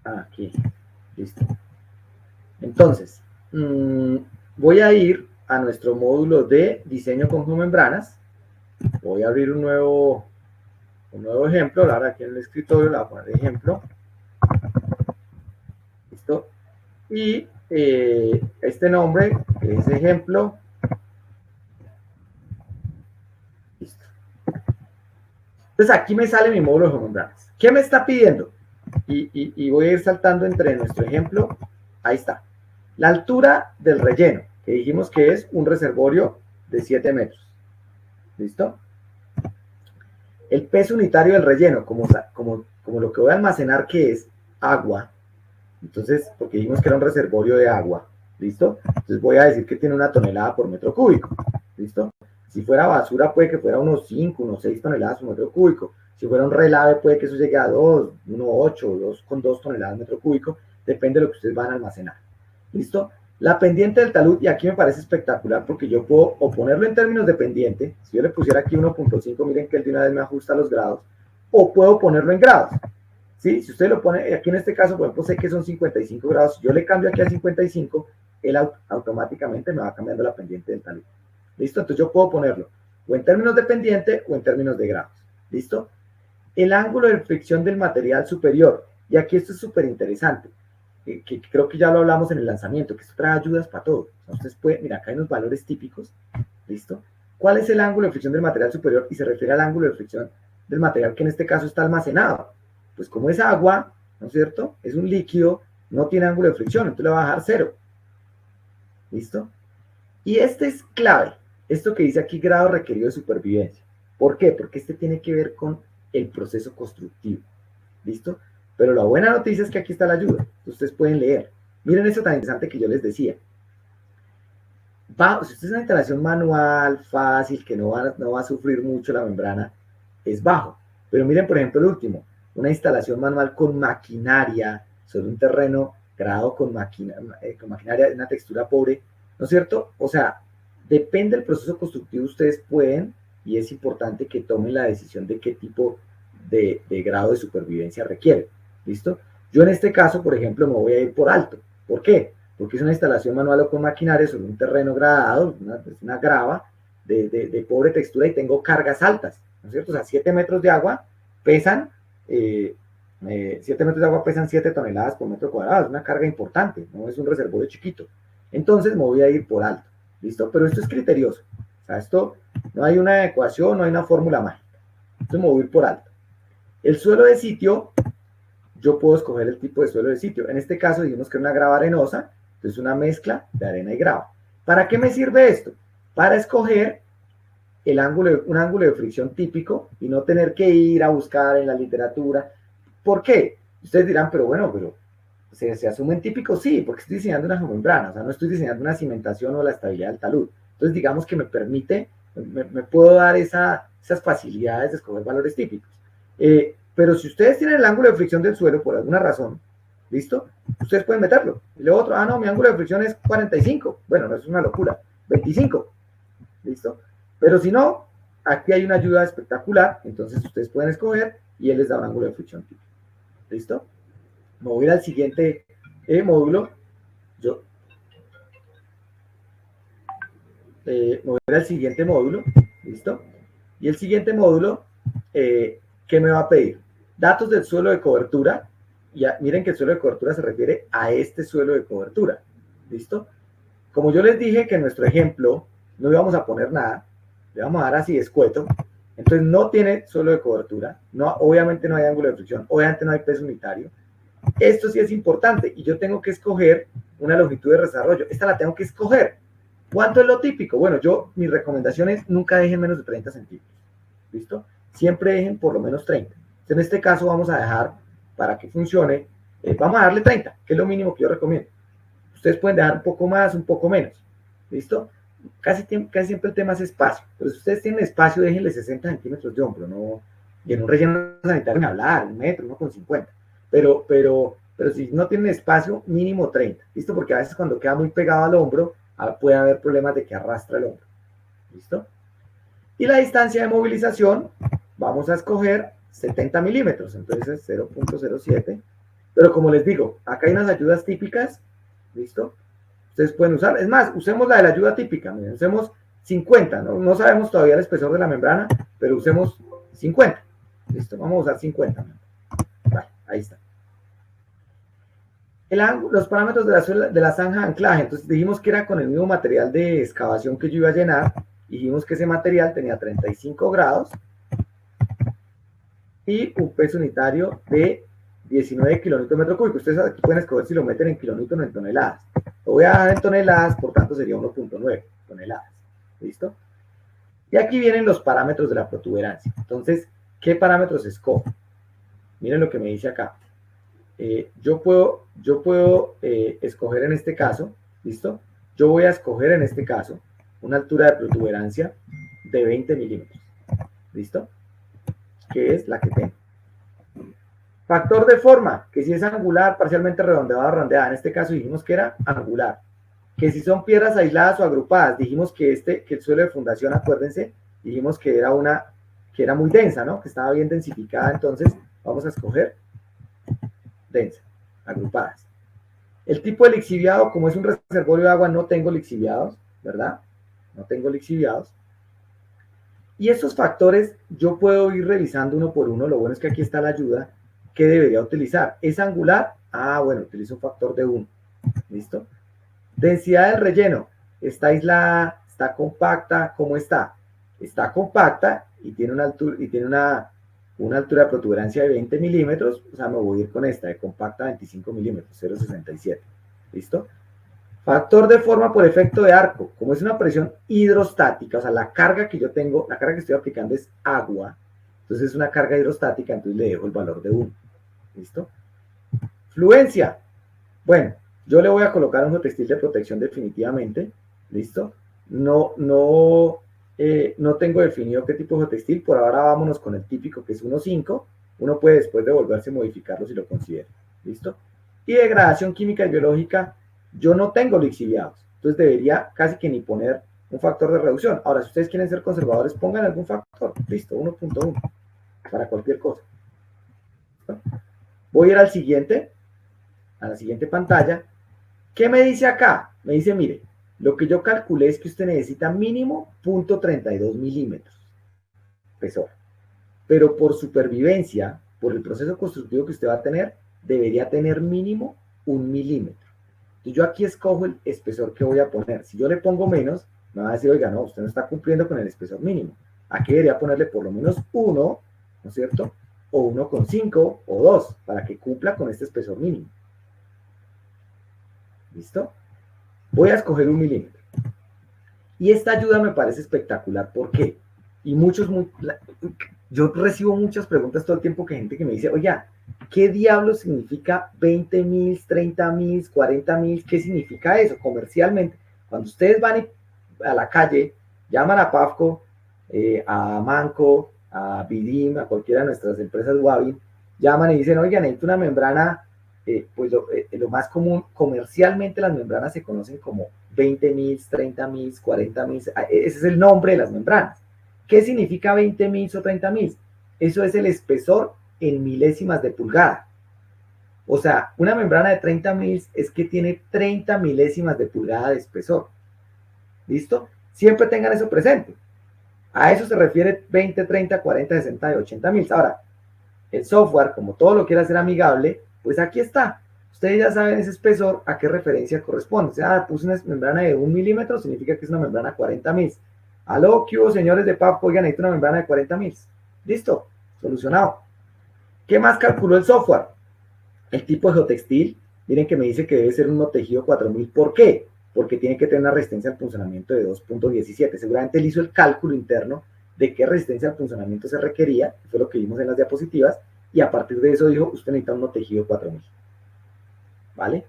Aquí. Listo. Entonces, voy a ir a nuestro módulo de diseño con geomembranas. Voy a abrir un nuevo un nuevo ejemplo, ahora aquí en el escritorio le voy a poner ejemplo, ¿listo? Y este nombre, que es ejemplo, listo. Entonces aquí me sale mi módulo de geomembranas. ¿Qué me está pidiendo? Y voy a ir saltando entre nuestro ejemplo, ahí está. La altura del relleno, que dijimos que es un reservorio de 7 metros, ¿listo? El peso unitario del relleno, como lo que voy a almacenar, que es agua, entonces, porque dijimos que era un reservorio de agua, ¿listo? Entonces voy a decir que tiene 1 tonelada por metro cúbico, ¿listo? Si fuera basura puede que fuera unos 5, unos 6 toneladas por metro cúbico. Si fuera un relave puede que eso llegue a 2, 1,8, 2,2 toneladas metro cúbico, depende de lo que ustedes van a almacenar, ¿listo? La pendiente del talud, y aquí me parece espectacular porque yo puedo o ponerlo en términos de pendiente, si yo le pusiera aquí 1,5, miren que él de una vez me ajusta los grados, o puedo ponerlo en grados. ¿Sí? Si usted lo pone, aquí en este caso, por ejemplo, sé que son 55 grados, si yo le cambio aquí a 55, él automáticamente me va cambiando la pendiente del talud. ¿Listo? Entonces yo puedo ponerlo o en términos de pendiente o en términos de grados. ¿Listo? El ángulo de fricción del material superior, y aquí esto es súper interesante, que creo que ya lo hablamos en el lanzamiento, que esto trae ayudas para todo. Entonces, mira, acá hay unos valores típicos, ¿listo? ¿Cuál es el ángulo de fricción del material superior? Y se refiere al ángulo de fricción del material que en este caso está almacenado. Pues como es agua, ¿no es cierto? Es un líquido, no tiene ángulo de fricción, entonces le va a bajar 0. ¿Listo? Y este es clave, esto que dice aquí, grado requerido de supervivencia. ¿Por qué? Porque este tiene que ver con el proceso constructivo. ¿Listo? Pero la buena noticia es que aquí está la ayuda. Ustedes pueden leer. Miren esto tan interesante que yo les decía. Si usted es una instalación manual, fácil, que no va a sufrir mucho la membrana, es bajo. Pero miren, por ejemplo, el último. Una instalación manual con maquinaria sobre un terreno grabado con maquinaria de una textura pobre, ¿no es cierto? O sea, depende del proceso constructivo, ustedes pueden, y es importante que tomen la decisión de qué tipo de grado de supervivencia requieren. ¿Listo? Yo en este caso, por ejemplo, me voy a ir por alto. ¿Por qué? Porque es una instalación manual o con maquinaria sobre un terreno gradado, una grava de pobre textura y tengo cargas altas, ¿no es cierto? O sea, 7 metros de agua pesan 7 metros de agua pesan 7 toneladas por metro cuadrado, es una carga importante, no es un reservorio chiquito. Entonces me voy a ir por alto, ¿listo? Pero esto es criterioso, o sea, esto no hay una ecuación, no hay una fórmula mágica, entonces me voy a ir por alto. El suelo de sitio, yo puedo escoger el tipo de suelo de sitio, en este caso dijimos que es una grava arenosa, entonces una mezcla de arena y grava. ¿Para qué me sirve esto? Para escoger un ángulo de fricción típico y no tener que ir a buscar en la literatura. ¿Por qué? Ustedes dirán, pero ¿se asumen típicos? Sí, porque estoy diseñando una geomembrana, o sea, no estoy diseñando una cimentación o la estabilidad del talud. Entonces, digamos que me puedo dar esas facilidades de escoger valores típicos. Pero si ustedes tienen el ángulo de fricción del suelo por alguna razón, ¿listo? Ustedes pueden meterlo. Y luego otro, no, mi ángulo de fricción es 45. Bueno, no es una locura. 25. ¿Listo? Pero si no, aquí hay una ayuda espectacular, entonces ustedes pueden escoger y él les da un ángulo de fricción típico. ¿Listo? Me voy a ir al siguiente módulo. Me voy a ir al siguiente módulo. ¿Listo? Y el siguiente módulo, ¿qué me va a pedir? Datos del suelo de cobertura. Miren que el suelo de cobertura se refiere a este suelo de cobertura. ¿Listo? Como yo les dije que en nuestro ejemplo no íbamos a poner nada, le vamos a dar así escueto, entonces no tiene suelo de cobertura, obviamente no hay ángulo de fricción, obviamente no hay peso unitario. Esto sí es importante y yo tengo que escoger una longitud de desarrollo, esta la tengo que escoger. ¿Cuánto es lo típico? Bueno, mi recomendación es nunca dejen menos de 30 centímetros, ¿listo? Siempre dejen por lo menos 30. Entonces, en este caso vamos a dejar, para que funcione, vamos a darle 30, que es lo mínimo que yo recomiendo. Ustedes pueden dejar un poco más, un poco menos, ¿listo? Casi siempre el tema es espacio, pero si ustedes tienen espacio, déjenle 60 centímetros de hombro, ¿no? Y en un relleno sanitario, hablar, 1 metro, 1,50. Pero si no tienen espacio, mínimo 30, ¿listo? Porque a veces cuando queda muy pegado al hombro, puede haber problemas de que arrastra el hombro, ¿listo? Y la distancia de movilización, vamos a escoger 70 milímetros, entonces es 0,07. Pero como les digo, acá hay unas ayudas típicas, ¿listo? Ustedes pueden usar, es más, usemos la de la ayuda típica, miren, usemos 50, no sabemos todavía el espesor de la membrana, pero usemos 50, Listo, vamos a usar 50. Vale, ahí está. Los parámetros de la zanja de anclaje, entonces dijimos que era con el mismo material de excavación que yo iba a llenar, dijimos que ese material tenía 35 grados y un peso unitario de 19 kilonewton metro cúbico. Ustedes aquí pueden escoger si lo meten en kilonewton o en toneladas. Lo voy a dar en toneladas, por tanto sería 1.9 toneladas. ¿Listo? Y aquí vienen los parámetros de la protuberancia. Entonces, ¿qué parámetros escojo? Miren lo que me dice acá. Yo puedo escoger en este caso, ¿listo? Yo voy a escoger en este caso una altura de protuberancia de 20 milímetros, ¿listo? Que es la que tengo. Factor de forma, que si es angular, parcialmente redondeada o redondeada, en este caso dijimos que era angular. Que si son piedras aisladas o agrupadas, dijimos que el suelo de fundación, acuérdense, dijimos que era muy densa, ¿no? Que estaba bien densificada, entonces vamos a escoger densa, agrupadas. El tipo de lixiviado, como es un reservorio de agua, no tengo lixiviados, ¿verdad? No tengo lixiviados. Y estos factores yo puedo ir revisando uno por uno. Lo bueno es que aquí está la ayuda. ¿Qué debería utilizar? ¿Es angular? Ah, bueno, utilizo un factor de 1. ¿Listo? Densidad del relleno. ¿Está aislada? ¿Está compacta? ¿Cómo está? Está compacta y tiene una altura de protuberancia de 20 milímetros. O sea, me voy a ir con esta, de compacta 25 milímetros, 0,67. ¿Listo? Factor de forma por efecto de arco. Como es una presión hidrostática, o sea, la carga que yo tengo, la carga que estoy aplicando es agua. Entonces es una carga hidrostática, entonces le dejo el valor de 1. ¿Listo? Fluencia. Bueno, yo le voy a colocar un geotextil de protección definitivamente. ¿Listo? No tengo definido qué tipo de geotextil. Por ahora vámonos con el típico que es 1.5. Uno puede después devolverse a modificarlo si lo considera. ¿Listo? Y degradación química y biológica. Yo no tengo lixiviados. Entonces debería casi que ni poner un factor de reducción. Ahora, si ustedes quieren ser conservadores, pongan algún factor. Listo, 1.1 para cualquier cosa. ¿Listo? Voy a ir a la siguiente pantalla. ¿Qué me dice acá? Me dice, mire, lo que yo calculé es que usted necesita mínimo 0.32 milímetros espesor. Pero por supervivencia, por el proceso constructivo que usted va a tener, debería tener mínimo 1 milímetro. Entonces yo aquí escojo el espesor que voy a poner. Si yo le pongo menos, me va a decir, oiga, no, usted no está cumpliendo con el espesor mínimo. Aquí debería ponerle por lo menos 1, ¿no es cierto? O 1,5 o 2, para que cumpla con este espesor mínimo. ¿Listo? Voy a escoger 1 milímetro. Y esta ayuda me parece espectacular. ¿Por qué? Y yo recibo muchas preguntas todo el tiempo que gente que me dice, oye, ¿qué diablos significa 20 mil, 30 mil, 40 mil? ¿Qué significa eso comercialmente? Cuando ustedes van a la calle, llaman a Pafco, a Manco, a Bidim, a cualquiera de nuestras empresas Wabi, llaman y dicen, oigan, necesito una membrana, pues lo más común, comercialmente las membranas se conocen como 20 mil, 30 mil, 40 mil, ese es el nombre de las membranas. ¿Qué significa 20 mil o 30 mil? Eso es el espesor en milésimas de pulgada. O sea, una membrana de 30 mil es que tiene 30 milésimas de pulgada de espesor. ¿Listo? Siempre tengan eso presente. A eso se refiere 20, 30, 40, 60 y 80 mil. Ahora, el software, como todo lo quiere hacer amigable, pues aquí está. Ustedes ya saben ese espesor a qué referencia corresponde. O sea, puse una membrana de 1 milímetro, significa que es una membrana 40 mil. Aló, ¿qué hubo, señores de Pafco? Oigan, necesito una membrana de 40 mil. Listo, solucionado. ¿Qué más calculó el software? El tipo de geotextil. Miren que me dice que debe ser un tejido 4000. ¿Por qué? Porque tiene que tener una resistencia al punzonamiento de 2.17. Seguramente él hizo el cálculo interno de qué resistencia al punzonamiento se requería, fue lo que vimos en las diapositivas, y a partir de eso dijo, usted necesita un tejido 4000. ¿Vale?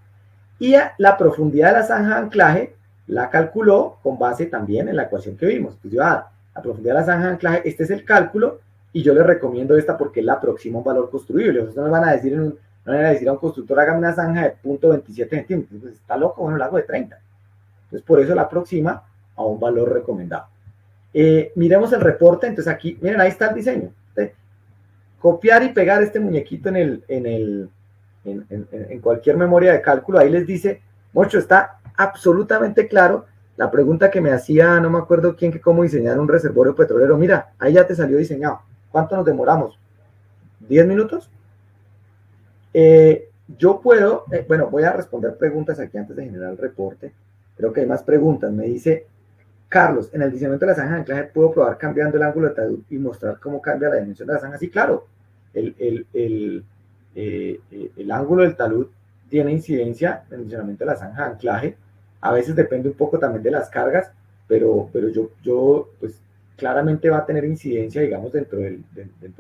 Y la profundidad de la zanja de anclaje la calculó con base también en la ecuación que vimos. Pues yo, la profundidad de la zanja de anclaje, este es el cálculo, y yo les recomiendo esta porque es la próxima a un valor construible. Ustedes no van a decir, no van a decir a un constructor, hágame una zanja de 0.27 centímetros. Pues está loco, bueno, la hago de 30. Entonces, por eso la aproxima a un valor recomendado. Miremos el reporte. Entonces aquí, miren, ahí está el diseño. Copiar y pegar este muñequito en cualquier memoria de cálculo. Ahí les dice, mucho, está absolutamente claro. La pregunta que me hacía, no me acuerdo quién, que cómo diseñar un reservorio petrolero. Mira, ahí ya te salió diseñado. ¿Cuánto nos demoramos? ¿10 minutos? Yo puedo, bueno, voy a responder preguntas aquí antes de generar el reporte. Creo que hay más preguntas. Me dice Carlos, en el diseño de la zanja de anclaje puedo probar cambiando el ángulo de talud y mostrar cómo cambia la dimensión de la zanja. Sí, claro, el ángulo del talud tiene incidencia en el diseñamiento de la zanja de anclaje. A veces depende un poco también de las cargas, pero yo pues claramente va a tener incidencia, digamos, dentro de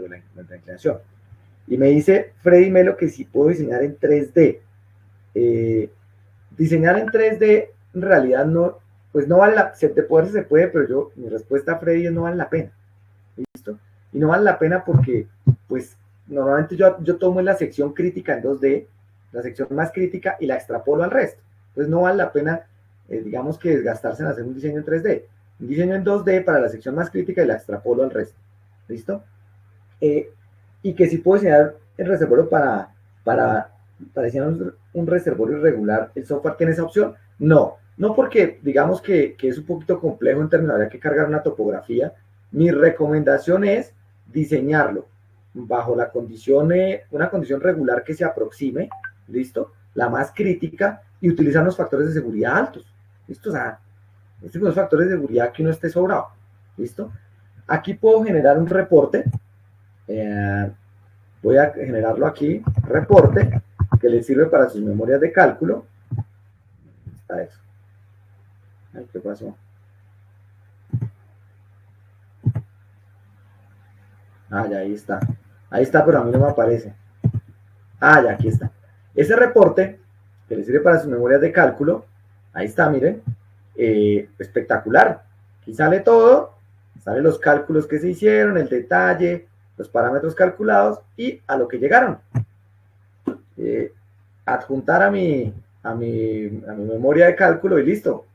la inclinación. Y me dice Freddy Melo que si puedo diseñar en 3D. Diseñar en 3D en realidad no, pues no vale la pena, de poder se puede, pero mi respuesta a Freddy es no vale la pena. ¿Listo? Y no vale la pena porque, pues, normalmente yo tomo la sección crítica en 2D, la sección más crítica, y la extrapolo al resto. Entonces no vale la pena, digamos que desgastarse en hacer un diseño en 3D. Un diseño en 2D para la sección más crítica y la extrapolo al resto. ¿Listo? Y que si puedo diseñar el reservorio para diseñar un reservorio irregular, ¿el software tiene esa opción? No, no porque digamos que es un poquito complejo en términos, habría que cargar una topografía. Mi recomendación es diseñarlo bajo la condición, una condición regular que se aproxime, ¿listo? La más crítica, y utilizar los factores de seguridad altos, ¿listo? O sea, estos son los factores de seguridad que no esté sobrado, ¿listo? Aquí puedo generar un reporte. Voy a generarlo aquí, reporte, que le sirve para sus memorias de cálculo. Está eso. Ay, ¿qué pasó? Ah, ya ahí está. Ahí está, pero a mí no me aparece. Ah, ya aquí está. Ese reporte, que le sirve para sus memorias de cálculo, ahí está, miren. Espectacular. Aquí sale todo, salen los cálculos que se hicieron, el detalle, los parámetros calculados y a lo que llegaron. Adjuntar a mi memoria de cálculo y listo.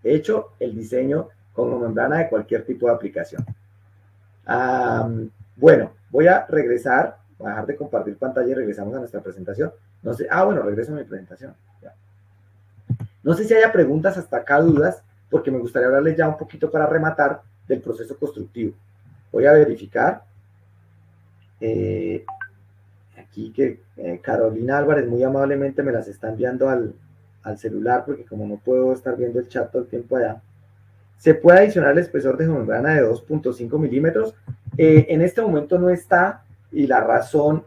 He hecho el diseño con membrana de cualquier tipo de aplicación. Bueno, voy a regresar, voy a dejar de compartir pantalla y regresamos a nuestra presentación. No sé, bueno, regreso a mi presentación. Ya. No sé si haya preguntas hasta acá, dudas, porque me gustaría hablarles ya un poquito para rematar del proceso constructivo. Voy a verificar. Aquí que Carolina Álvarez muy amablemente me las está enviando al celular, porque como no puedo estar viendo el chat todo el tiempo allá. Se puede adicionar el espesor de membrana de 2.5 milímetros. En este momento no está, y la razón,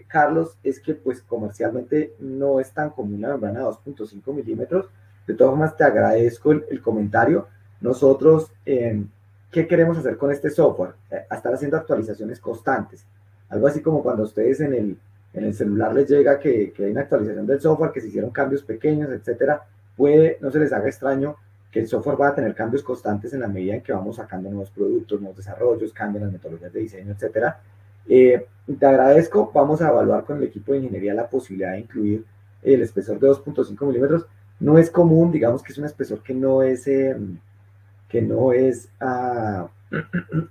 Carlos, es que pues comercialmente no es tan común la membrana de 2.5 milímetros. De todas formas, te agradezco el comentario. Nosotros, ¿qué queremos hacer con este software? Estar haciendo actualizaciones constantes. Algo así como cuando a ustedes en el celular les llega que hay una actualización del software, que se hicieron cambios pequeños, etcétera. No se les haga extraño que el software va a tener cambios constantes en la medida en que vamos sacando nuevos productos, nuevos desarrollos, cambian las metodologías de diseño, etcétera. Te agradezco. Vamos a evaluar con el equipo de ingeniería la posibilidad de incluir el espesor de 2.5 milímetros. No es común, digamos que es un espesor que no es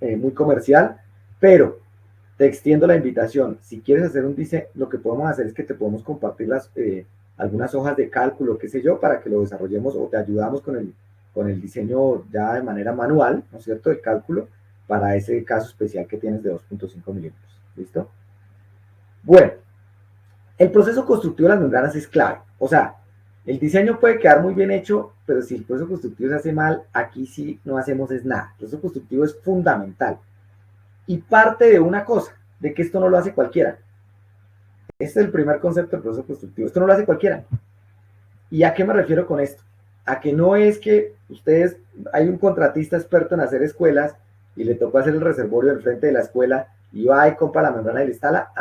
muy comercial, pero te extiendo la invitación. Si quieres hacer un diseño, lo que podemos hacer es que te podemos compartir algunas hojas de cálculo, qué sé yo, para que lo desarrollemos, o te ayudamos con el diseño ya de manera manual, ¿no es cierto?, de cálculo, para ese caso especial que tienes de 2.5 milímetros. ¿Listo? Bueno, el proceso constructivo de las membranas es clave. O sea, el diseño puede quedar muy bien hecho, pero si el proceso constructivo se hace mal, aquí sí no hacemos es nada. El proceso constructivo es fundamental. Y parte de una cosa, de que esto no lo hace cualquiera. Este es el primer concepto del proceso constructivo. Esto no lo hace cualquiera. ¿Y a qué me refiero con esto? A que no es que hay un contratista experto en hacer escuelas y le tocó hacer el reservorio del frente de la escuela y va y compra la membrana y la instala.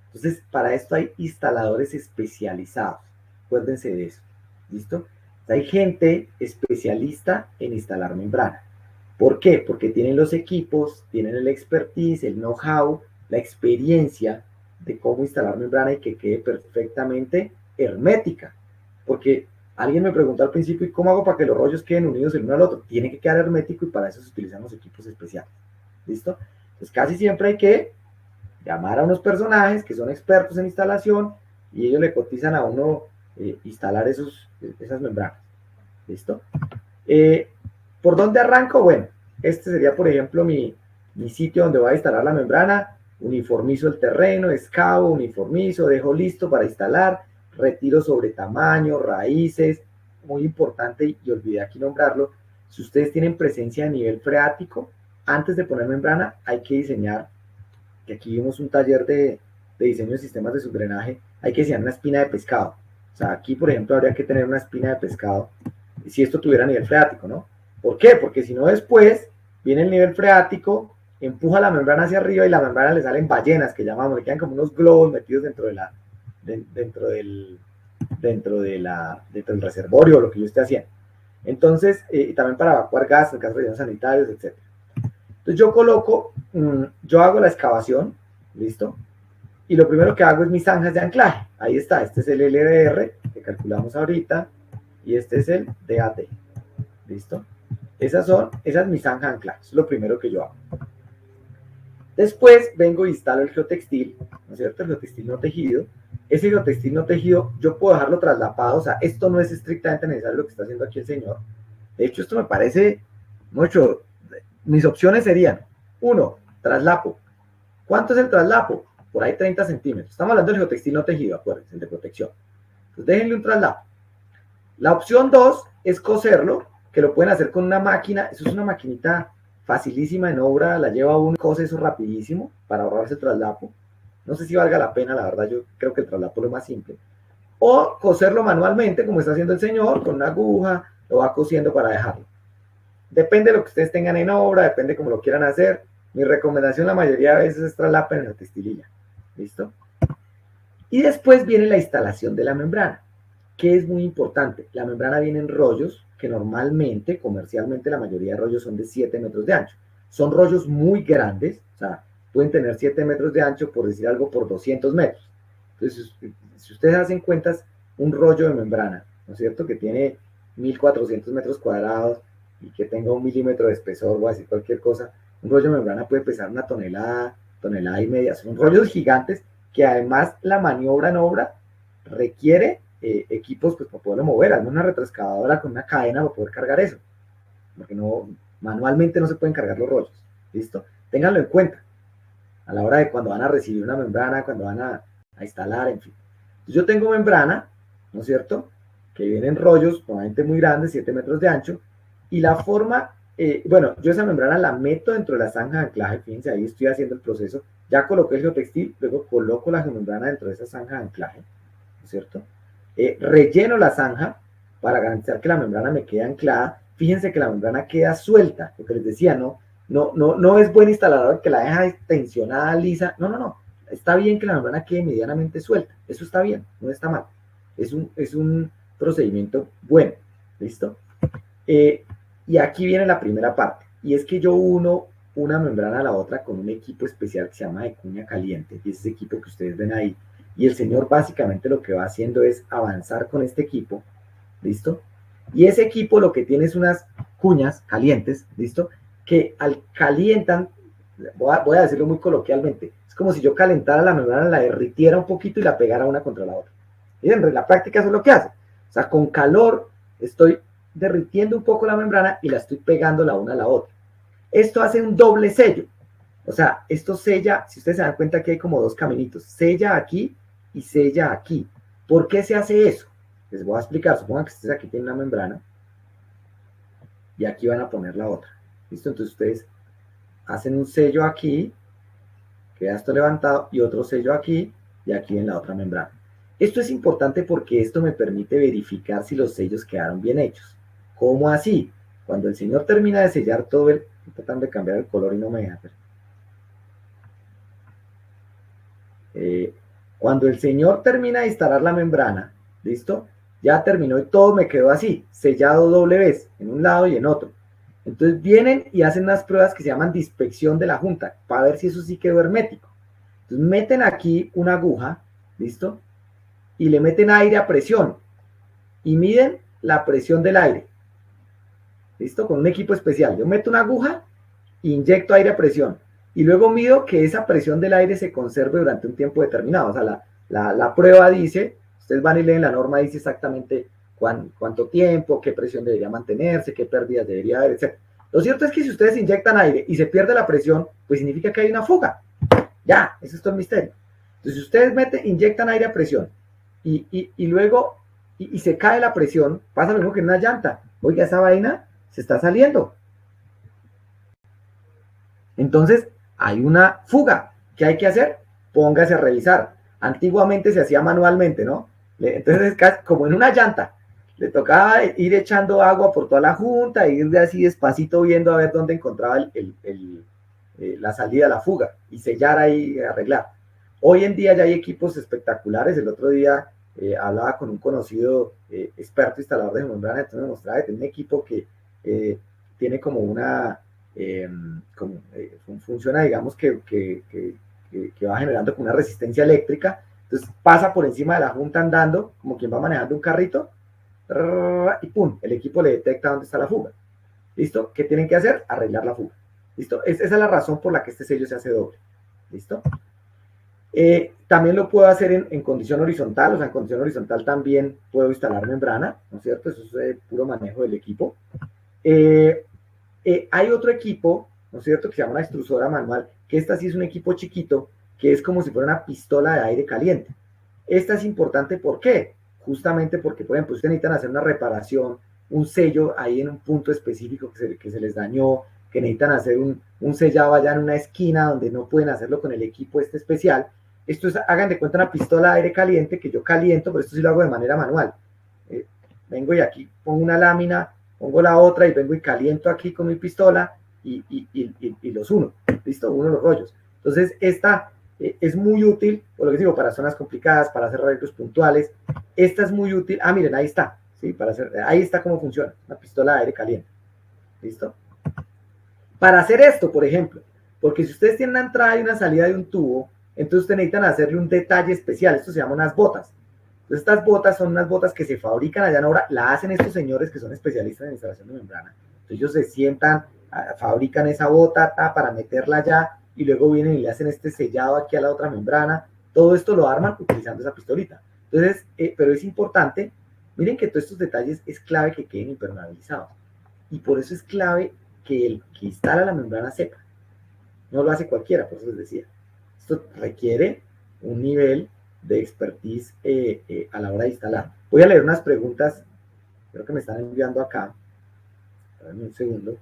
Entonces, para esto hay instaladores especializados. Acuérdense de eso. ¿Listo? Hay gente especialista en instalar membrana. ¿Por qué? Porque tienen los equipos, tienen el expertise, el know-how, la experiencia de cómo instalar membrana y que quede perfectamente hermética. Porque alguien me preguntó al principio, ¿y cómo hago para que los rollos queden unidos el uno al otro? Tiene que quedar hermético y para eso se utilizan los equipos especiales. ¿Listo? Entonces casi siempre hay que llamar a unos personajes que son expertos en instalación y ellos le cotizan a uno instalar esas membranas. ¿Listo? ¿Por dónde arranco? Bueno, este sería, por ejemplo, mi sitio donde voy a instalar la membrana. uniformizo el terreno, excavo, uniformizo, dejo listo para instalar, retiro sobre tamaño, raíces, muy importante, y olvidé aquí nombrarlo, si ustedes tienen presencia a nivel freático, antes de poner membrana hay que diseñar, que aquí vimos un taller de diseño de sistemas de subdrenaje, hay que diseñar una espina de pescado. O sea, aquí, por ejemplo, habría que tener una espina de pescado si esto tuviera nivel freático, ¿no? ¿Por qué? Porque si no, después viene el nivel freático, empuja la membrana hacia arriba y la membrana le salen ballenas, que llamamos, le quedan como unos globos metidos dentro del reservorio o lo que yo esté haciendo. Entonces, también para evacuar gas en caso de rellenos sanitarios, etc. Entonces yo coloco, yo hago la excavación, ¿listo? Y lo primero que hago es mis zanjas de anclaje. Ahí está, este es el LDR que calculamos ahorita y este es el DAT, ¿listo? Esas mis zanjas de anclaje, es lo primero que yo hago. Después vengo e instalo el geotextil, ¿no es cierto? El geotextil no tejido. Ese geotextil no tejido yo puedo dejarlo traslapado, o sea, esto no es estrictamente necesario lo que está haciendo aquí el señor. De hecho, esto me parece mucho. Mis opciones serían, 1, traslapo. ¿Cuánto es el traslapo? Por ahí 30 centímetros. Estamos hablando del geotextil no tejido, acuérdense, el de protección. Entonces déjenle un traslapo. La opción 2 es coserlo, que lo pueden hacer con una máquina. Eso es una maquinita facilísima en obra, la lleva uno, cose eso rapidísimo para ahorrarse el traslapo. No sé si valga la pena, la verdad, yo creo que el traslapo es lo más simple. O coserlo manualmente, como está haciendo el señor, con una aguja, lo va cosiendo para dejarlo. Depende de lo que ustedes tengan en obra, depende cómo lo quieran hacer. Mi recomendación la mayoría de veces es traslapen en la textililla. ¿Listo? Y después viene la instalación de la membrana, que es muy importante. La membrana viene en rollos, que normalmente, comercialmente, la mayoría de rollos son de 7 metros de ancho. Son rollos muy grandes, o sea, pueden tener 7 metros de ancho, por decir algo, por 200 metros. Entonces, si ustedes hacen cuentas, un rollo de membrana, ¿no es cierto?, que tiene 1400 metros cuadrados, y que tenga 1 milímetro de espesor, o así cualquier cosa, un rollo de membrana puede pesar 1 tonelada, tonelada y media. Son rollos gigantes que además la maniobra en obra requiere equipos pues, para poderlo mover, alguna retroexcavadora con una cadena para poder cargar eso, porque no, manualmente no se pueden cargar los rollos. ¿Listo? Ténganlo en cuenta a la hora de cuando van a recibir una membrana, cuando van a instalar, en fin. Entonces, yo tengo membrana, ¿no es cierto?, que vienen rollos normalmente muy grandes, 7 metros de ancho, y la forma, bueno, yo esa membrana la meto dentro de la zanja de anclaje, fíjense, ahí estoy haciendo el proceso, ya coloqué el geotextil, luego coloco la membrana dentro de esa zanja de anclaje, ¿no es cierto? Relleno la zanja para garantizar que la membrana me quede anclada. Fíjense que la membrana queda suelta, lo que les decía, no es buen instalador que la deja tensionada, lisa, no, está bien que la membrana quede medianamente suelta, eso está bien, no está mal, es un procedimiento bueno, ¿listo? Y aquí viene la primera parte, y es que yo uno una membrana a la otra con un equipo especial que se llama de cuña caliente, y es ese equipo que ustedes ven ahí, y el señor básicamente lo que va haciendo es avanzar con este equipo, ¿listo? Y ese equipo lo que tiene es unas cuñas calientes, ¿listo? Que al calientan, voy a decirlo muy coloquialmente, es como si yo calentara la membrana, la derritiera un poquito y la pegara una contra la otra. Y en la práctica eso es lo que hace, o sea, con calor estoy derritiendo un poco la membrana y la estoy pegando la una a la otra. Esto hace un doble sello, o sea, esto sella, si ustedes se dan cuenta que hay como 2 caminitos, sella aquí y sella aquí. ¿Por qué se hace eso? Les voy a explicar. Supongan que ustedes aquí tienen una membrana y aquí van a poner la otra. ¿Listo? Entonces ustedes hacen un sello aquí, queda esto levantado, y otro sello aquí y aquí en la otra membrana. Esto es importante porque esto me permite verificar si los sellos quedaron bien hechos. ¿Cómo así? Cuando el señor termina de sellar todo el... Estoy tratando de cambiar el color y no me deja. Cuando el señor termina de instalar la membrana, ¿listo? Ya terminó y todo me quedó así, sellado doble vez, en un lado y en otro. Entonces vienen y hacen unas pruebas que se llaman de inspección de la junta, para ver si eso sí quedó hermético. Entonces meten aquí una aguja, ¿listo? Y le meten aire a presión y miden la presión del aire. ¿Listo? Con un equipo especial. Yo meto una aguja e inyecto aire a presión. Y luego mido que esa presión del aire se conserve durante un tiempo determinado. O sea, la prueba dice, ustedes van y leen la norma, dice exactamente cuánto tiempo, qué presión debería mantenerse, qué pérdidas debería haber, etc. Lo cierto es que si ustedes inyectan aire y se pierde la presión, pues significa que hay una fuga. Ya, eso es todo el misterio. Entonces, si ustedes inyectan aire a presión y luego y se cae la presión, pasa lo mismo que en una llanta. Oiga, esa vaina se está saliendo. Entonces, hay una fuga. ¿Qué hay que hacer? Póngase a revisar. Antiguamente se hacía manualmente, ¿no? Entonces, como en una llanta, le tocaba ir echando agua por toda la junta, ir de así despacito viendo a ver dónde encontraba la salida, la fuga, y sellar ahí, arreglar. Hoy en día ya hay equipos espectaculares. El otro día hablaba con un conocido experto instalador de membrana, entonces me mostraba que tiene un equipo que tiene como una, funciona, digamos, que va generando como una resistencia eléctrica. Entonces pasa por encima de la junta andando, como quien va manejando un carrito, y pum, el equipo le detecta dónde está la fuga. ¿Listo? ¿Qué tienen que hacer? Arreglar la fuga. ¿Listo? Esa es la razón por la que este sello se hace doble. ¿Listo? También lo puedo hacer en condición horizontal, o sea, en condición horizontal también puedo instalar membrana, ¿no es cierto? Eso es puro manejo del equipo. Hay otro equipo, ¿no es cierto?, que se llama una extrusora manual, que esta sí es un equipo chiquito, que es como si fuera una pistola de aire caliente. Esta es importante, ¿por qué? Justamente porque, por ejemplo, ustedes necesitan hacer una reparación, un sello ahí en un punto específico que se les dañó, que necesitan hacer un sellado allá en una esquina donde no pueden hacerlo con el equipo este especial. Esto es, hagan de cuenta, una pistola de aire caliente que yo caliento, pero esto sí lo hago de manera manual. Vengo y aquí pongo una lámina, pongo la otra y vengo y caliento aquí con mi pistola y los uno, ¿listo? Uno los rollos. Entonces, esta es muy útil, por lo que digo, para zonas complicadas, para hacer arreglos puntuales. Esta es muy útil. Ah, miren, ahí está, ¿sí? Ahí está cómo funciona, una pistola de aire caliente, ¿listo? Para hacer esto, por ejemplo, porque si ustedes tienen una entrada y una salida de un tubo, entonces ustedes necesitan hacerle un detalle especial. Esto se llama unas botas. Entonces, estas botas son unas botas que se fabrican allá en obra, la hacen estos señores que son especialistas en instalación de membrana. Entonces, ellos se sientan, fabrican esa bota para meterla allá y luego vienen y le hacen este sellado aquí a la otra membrana. Todo esto lo arman utilizando esa pistolita. Entonces, pero es importante, miren que todos estos detalles es clave que queden impermeabilizados. Y por eso es clave que el que instala la membrana sepa. No lo hace cualquiera, por eso les decía. Esto requiere un nivel de expertise a la hora de instalar. Voy a leer unas preguntas, creo que me están enviando acá. Dame un segundo.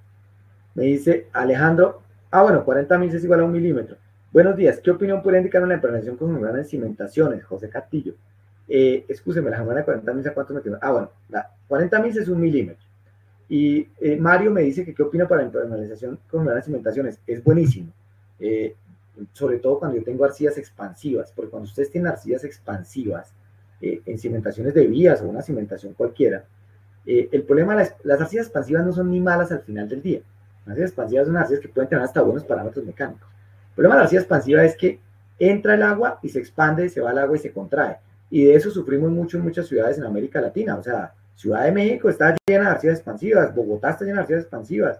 Me dice Alejandro, bueno, 40 mil es igual a 1 milímetro. Buenos días, ¿qué opinión puede indicar una impregnación con membrana en cimentaciones? José Castillo. Excúseme, la membrana de 40 mil, ¿a cuántos metros? Bueno, la 40 mil es 1 milímetro. Y Mario me dice que qué opina para la impermeabilización con membranas de cimentaciones. Es buenísimo. Sobre todo cuando yo tengo arcillas expansivas, porque cuando ustedes tienen arcillas expansivas en cimentaciones de vías o una cimentación cualquiera, el problema, las arcillas expansivas no son ni malas al final del día. Las arcillas expansivas son arcillas que pueden tener hasta buenos parámetros mecánicos. El problema de la arcilla expansiva es que entra el agua y se expande, se va el agua y se contrae. Y de eso sufrimos mucho en muchas ciudades en América Latina. O sea, Ciudad de México está llena de arcillas expansivas, Bogotá está llena de arcillas expansivas,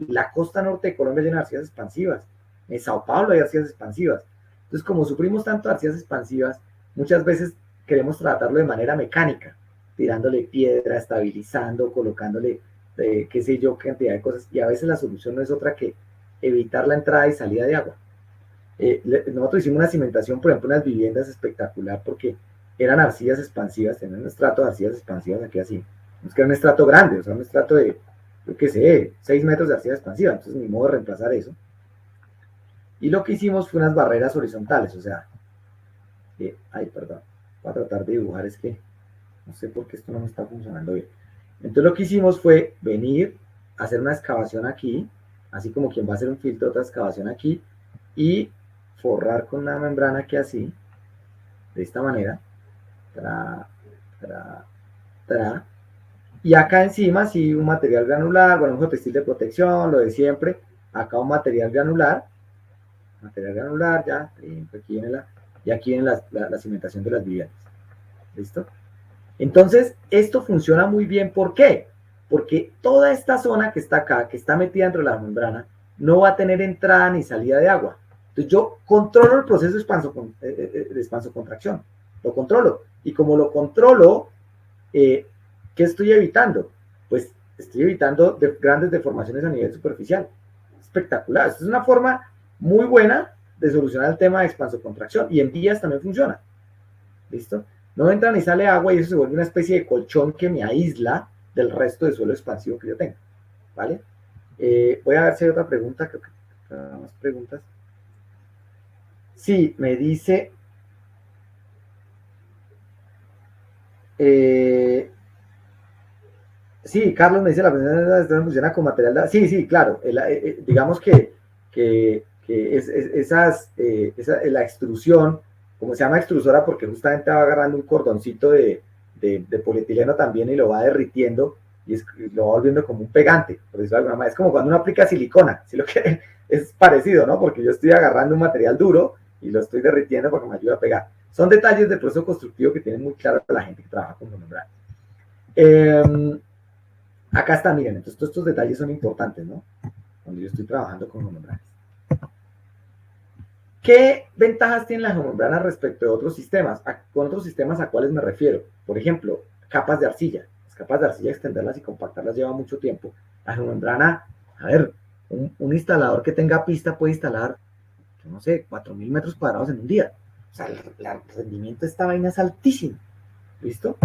la costa norte de Colombia llena de arcillas expansivas. En Sao Paulo hay arcillas expansivas. Entonces, como sufrimos tanto arcillas expansivas, muchas veces queremos tratarlo de manera mecánica, tirándole piedra, estabilizando, colocándole, qué sé yo, cantidad de cosas. Y a veces la solución no es otra que evitar la entrada y salida de agua. Nosotros hicimos una cimentación, por ejemplo, unas viviendas espectacular porque eran arcillas expansivas, tenían un estrato de arcillas expansivas aquí así. No es que era un estrato grande, o sea, un estrato de, yo qué sé, 6 metros de arcilla expansiva, entonces ni modo de reemplazar eso. Y lo que hicimos fue unas barreras horizontales, o sea, perdón, voy a tratar de dibujar, es que no sé por qué esto no me está funcionando bien. Entonces lo que hicimos fue venir, hacer una excavación aquí, así como quien va a hacer un filtro, otra excavación aquí, y forrar con una membrana que así, de esta manera, y acá encima sí un material granular, bueno, un textil de protección, lo de siempre, acá un material granular ya, aquí viene y aquí viene la cimentación de las viviendas. ¿Listo? Entonces, esto funciona muy bien. ¿Por qué? Porque toda esta zona que está acá, que está metida dentro de la membrana, no va a tener entrada ni salida de agua. Entonces, yo controlo el proceso de expanso-contracción. Lo controlo. Y como lo controlo, ¿qué estoy evitando? Pues estoy evitando grandes deformaciones a nivel superficial. Espectacular. Esta es una forma muy buena de solucionar el tema de expanso-contracción, y en vías también funciona, ¿listo? No entra ni sale agua y eso se vuelve una especie de colchón que me aísla del resto de suelo expansivo que yo tengo, ¿vale? Voy a ver si hay otra pregunta, creo que más preguntas. Sí, me dice... sí, Carlos me dice la presentación funciona con material. Sí, claro. Digamos que la extrusión, como se llama extrusora, porque justamente va agarrando un cordoncito de polietileno también y lo va derritiendo y lo va volviendo como un pegante, por decirlo de alguna manera. Es como cuando uno aplica silicona, ¿sí? Lo que es parecido, ¿no? Porque yo estoy agarrando un material duro y lo estoy derritiendo porque me ayuda a pegar. Son detalles del proceso constructivo que tienen muy claro la gente que trabaja con membrana. Acá está, miren, entonces todos estos detalles son importantes, ¿no? Cuando yo estoy trabajando con membranas. ¿Qué ventajas tienen las geomembranas respecto de otros sistemas? Con otros sistemas, ¿a cuáles me refiero? Por ejemplo, capas de arcilla. Las capas de arcilla, extenderlas y compactarlas lleva mucho tiempo. La geomembrana, a ver, un instalador que tenga pista puede instalar, yo no sé, 4.000 metros cuadrados en un día. O sea, el rendimiento de esta vaina es altísimo. ¿Listo?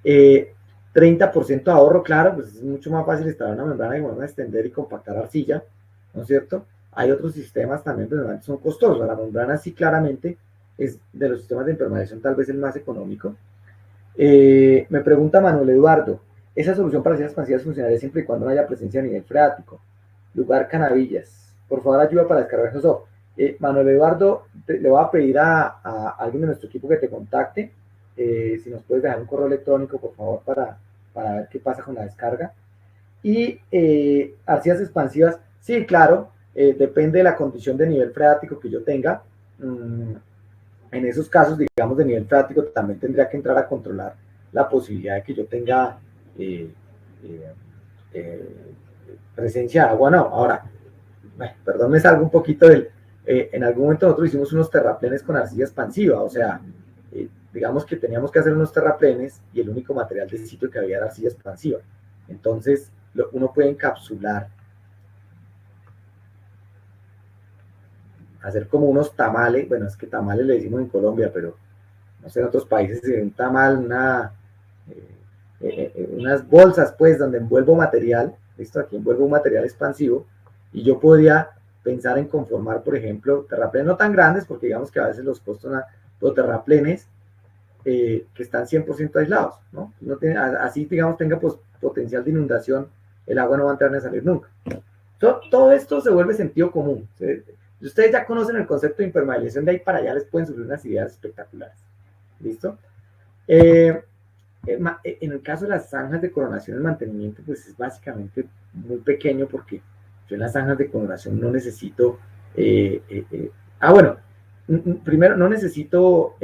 30% de ahorro, claro, pues es mucho más fácil instalar una membrana que van a extender y compactar arcilla, ¿no es cierto? Hay otros sistemas también, pero son costosos. La membrana sí claramente es de los sistemas de impermeabilización tal vez el más económico. Me pregunta Manuel Eduardo, ¿esa solución para arcillas expansivas funcionaría siempre y cuando no haya presencia de nivel freático? Lugar Canavillas, por favor ayuda para descargar eso. Manuel Eduardo, le voy a pedir a alguien de nuestro equipo que te contacte. Si nos puedes dejar un correo electrónico, por favor, para ver qué pasa con la descarga. Y arcillas expansivas, sí, claro, depende de la condición de nivel freático que yo tenga. En esos casos, digamos, de nivel freático, también tendría que entrar a controlar la posibilidad de que yo tenga presencia de agua. No, ahora, perdón, me salgo un poquito del... en algún momento nosotros hicimos unos terraplenes con arcilla expansiva, o sea, digamos que teníamos que hacer unos terraplenes y el único material de sitio que había era arcilla expansiva. Entonces, uno puede encapsular, hacer como unos tamales, bueno, es que tamales le decimos en Colombia, pero no sé, en otros países un tamal, unas bolsas, pues, donde envuelvo material, listo, aquí envuelvo un material expansivo, y yo podría pensar en conformar, por ejemplo, terraplenes no tan grandes, porque digamos que a veces los costos son los terraplenes, que están 100% aislados, ¿no? No tiene, así, digamos, tenga pues, potencial de inundación, el agua no va a entrar ni a salir nunca. Todo esto se vuelve sentido común. Ustedes ya conocen el concepto de impermeabilización, de ahí para allá les pueden surgir unas ideas espectaculares. ¿Listo? En el caso de las zanjas de coronación, el mantenimiento pues es básicamente muy pequeño porque yo en las zanjas de coronación no necesito... bueno, primero no necesito...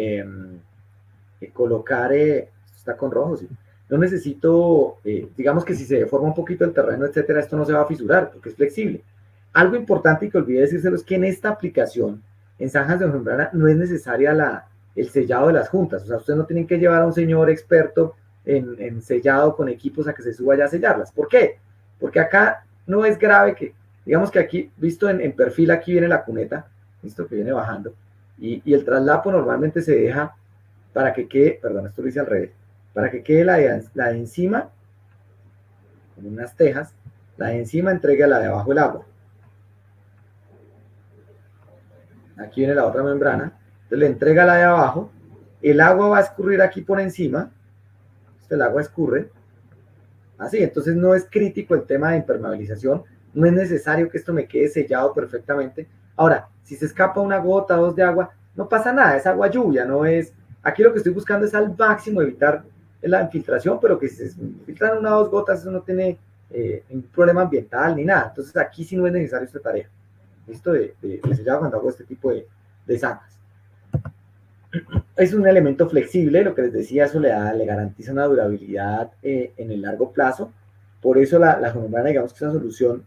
colocar, está con rojo, sí. No necesito, digamos que si se deforma un poquito el terreno, etcétera, esto no se va a fisurar porque es flexible. Algo importante y que olvidé decírselo es que en esta aplicación, en zanjas de membrana, no es necesaria el sellado de las juntas. O sea, ustedes no tienen que llevar a un señor experto en sellado con equipos a que se suba ya a sellarlas. ¿Por qué? Porque acá no es grave que, digamos que aquí, visto en perfil, aquí viene la cuneta, visto que viene bajando, y el traslapo normalmente se deja para que quede, perdón, esto lo hice al revés, para que quede la de encima, con unas tejas, la de encima entrega a la de abajo el agua. Aquí viene la otra membrana, entonces le entrega la de abajo, el agua va a escurrir aquí por encima, el agua escurre, así, entonces no es crítico el tema de impermeabilización, no es necesario que esto me quede sellado perfectamente. Ahora, si se escapa una gota, dos de agua, no pasa nada, es agua lluvia, no es... Aquí lo que estoy buscando es al máximo evitar la infiltración, pero que si se filtran una o dos gotas, eso no tiene un problema ambiental ni nada. Entonces aquí sí no es necesario esta tarea. Listo, de sellar cuando hago este tipo de zanjas. Es un elemento flexible, lo que les decía, eso le garantiza una durabilidad en el largo plazo. Por eso la geomembrana, digamos que es una solución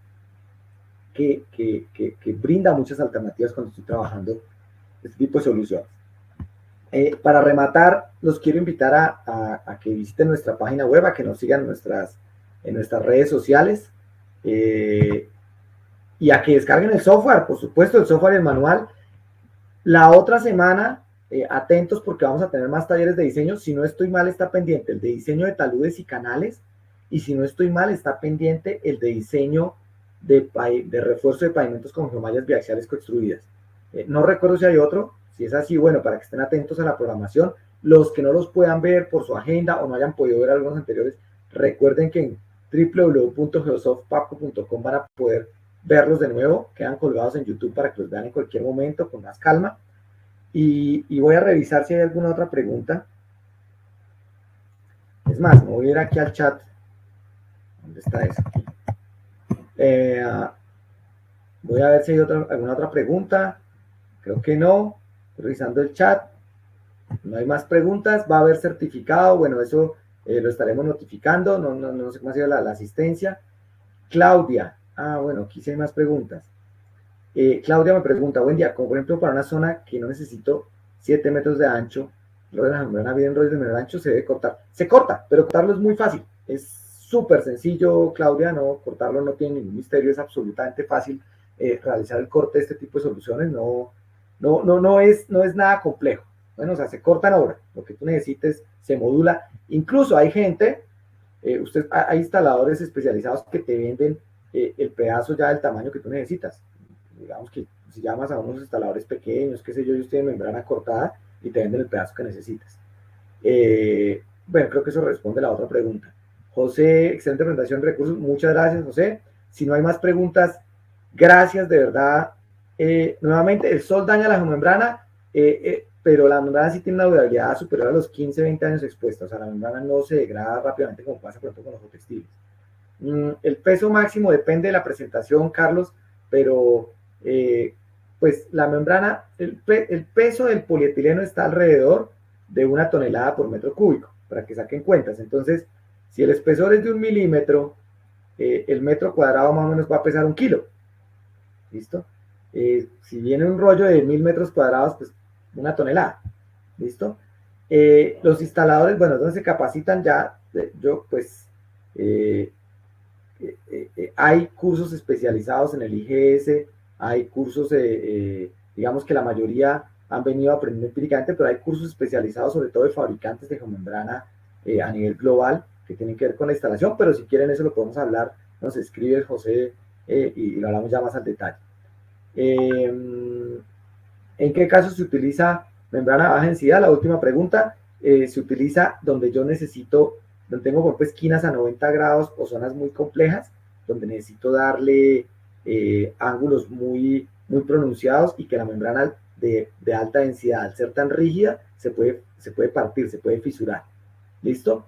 que brinda muchas alternativas cuando estoy trabajando este tipo de soluciones. Para rematar, los quiero invitar a que visiten nuestra página web, a que nos sigan en nuestras redes sociales y a que descarguen el software, por supuesto, el software y el manual. La otra semana, atentos porque vamos a tener más talleres de diseño. Si no estoy mal, está pendiente el de diseño de taludes y canales. Y si no estoy mal, está pendiente el de diseño de refuerzo de pavimentos con geomallas biaxiales construidas. No recuerdo si hay otro. Si es así, bueno, para que estén atentos a la programación. Los que no los puedan ver por su agenda o no hayan podido ver algunos anteriores, recuerden que en www.geosoftpaco.com van a poder verlos de nuevo, quedan colgados en YouTube para que los vean en cualquier momento con más calma. Y voy a revisar si hay alguna otra pregunta. Es más, me voy a ir aquí al chat. ¿Dónde está eso? Voy a ver si hay alguna otra pregunta. Creo que no. Estoy revisando el chat. No hay más preguntas. Va a haber certificado. Bueno, eso lo estaremos notificando. No sé cómo ha sido la asistencia. Claudia. Bueno, aquí sí hay más preguntas. Claudia me pregunta, buen día, como por ejemplo para una zona que no necesito 7 metros de ancho, lo de la membrana bien rollo de menor ancho se debe cortar. Se corta, pero cortarlo es muy fácil. Es súper sencillo, Claudia, no, cortarlo no tiene ningún misterio, es absolutamente fácil realizar el corte de este tipo de soluciones, no es nada complejo. Bueno, o sea, se cortan ahora, lo que tú necesites se modula. Incluso hay gente, hay instaladores especializados que te venden el pedazo ya del tamaño que tú necesitas. Digamos que si llamas a unos instaladores pequeños, qué sé yo, ellos tienen membrana cortada y te venden el pedazo que necesitas. Bueno, creo que eso responde a la otra pregunta. José, excelente presentación de recursos. Muchas gracias, José. Si no hay más preguntas, gracias de verdad. Nuevamente, el sol daña la membrana, pero la membrana sí tiene una durabilidad superior a los 15, 20 años expuesta. O sea, la membrana no se degrada rápidamente como pasa por ejemplo con los textiles. El peso máximo depende de la presentación, Carlos, pero pues la membrana, el peso del polietileno está alrededor de 1 tonelada por metro cúbico, para que saquen cuentas. Entonces, si el espesor es de 1 milímetro, el metro cuadrado más o menos va a pesar 1 kilo. ¿Listo? Si viene un rollo de 1000 metros cuadrados, pues 1 tonelada. ¿Listo? Los instaladores, bueno, donde se capacitan ya, yo pues hay cursos especializados en el IGS, hay cursos, digamos que la mayoría han venido aprendiendo empíricamente, pero hay cursos especializados sobre todo de fabricantes de geomembrana a nivel global que tienen que ver con la instalación, pero si quieren eso lo podemos hablar, nos escribe José y lo hablamos ya más al detalle. ¿En qué caso se utiliza membrana baja densidad? La última pregunta, se utiliza donde yo necesito, donde tengo por ejemplo esquinas a 90 grados o zonas muy complejas, donde necesito darle ángulos muy pronunciados y que la membrana de alta densidad, al ser tan rígida, se puede partir, se puede fisurar. ¿Listo?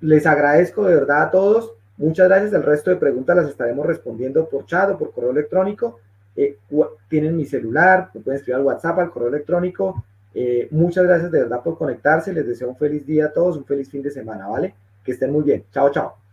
Les agradezco de verdad a todos. Muchas gracias. El resto de preguntas las estaremos respondiendo por chat o por correo electrónico. Tienen mi celular, me pueden escribir al WhatsApp, al correo electrónico. Muchas gracias de verdad por conectarse. Les deseo un feliz día a todos, un feliz fin de semana, ¿vale? Que estén muy bien. Chao, chao.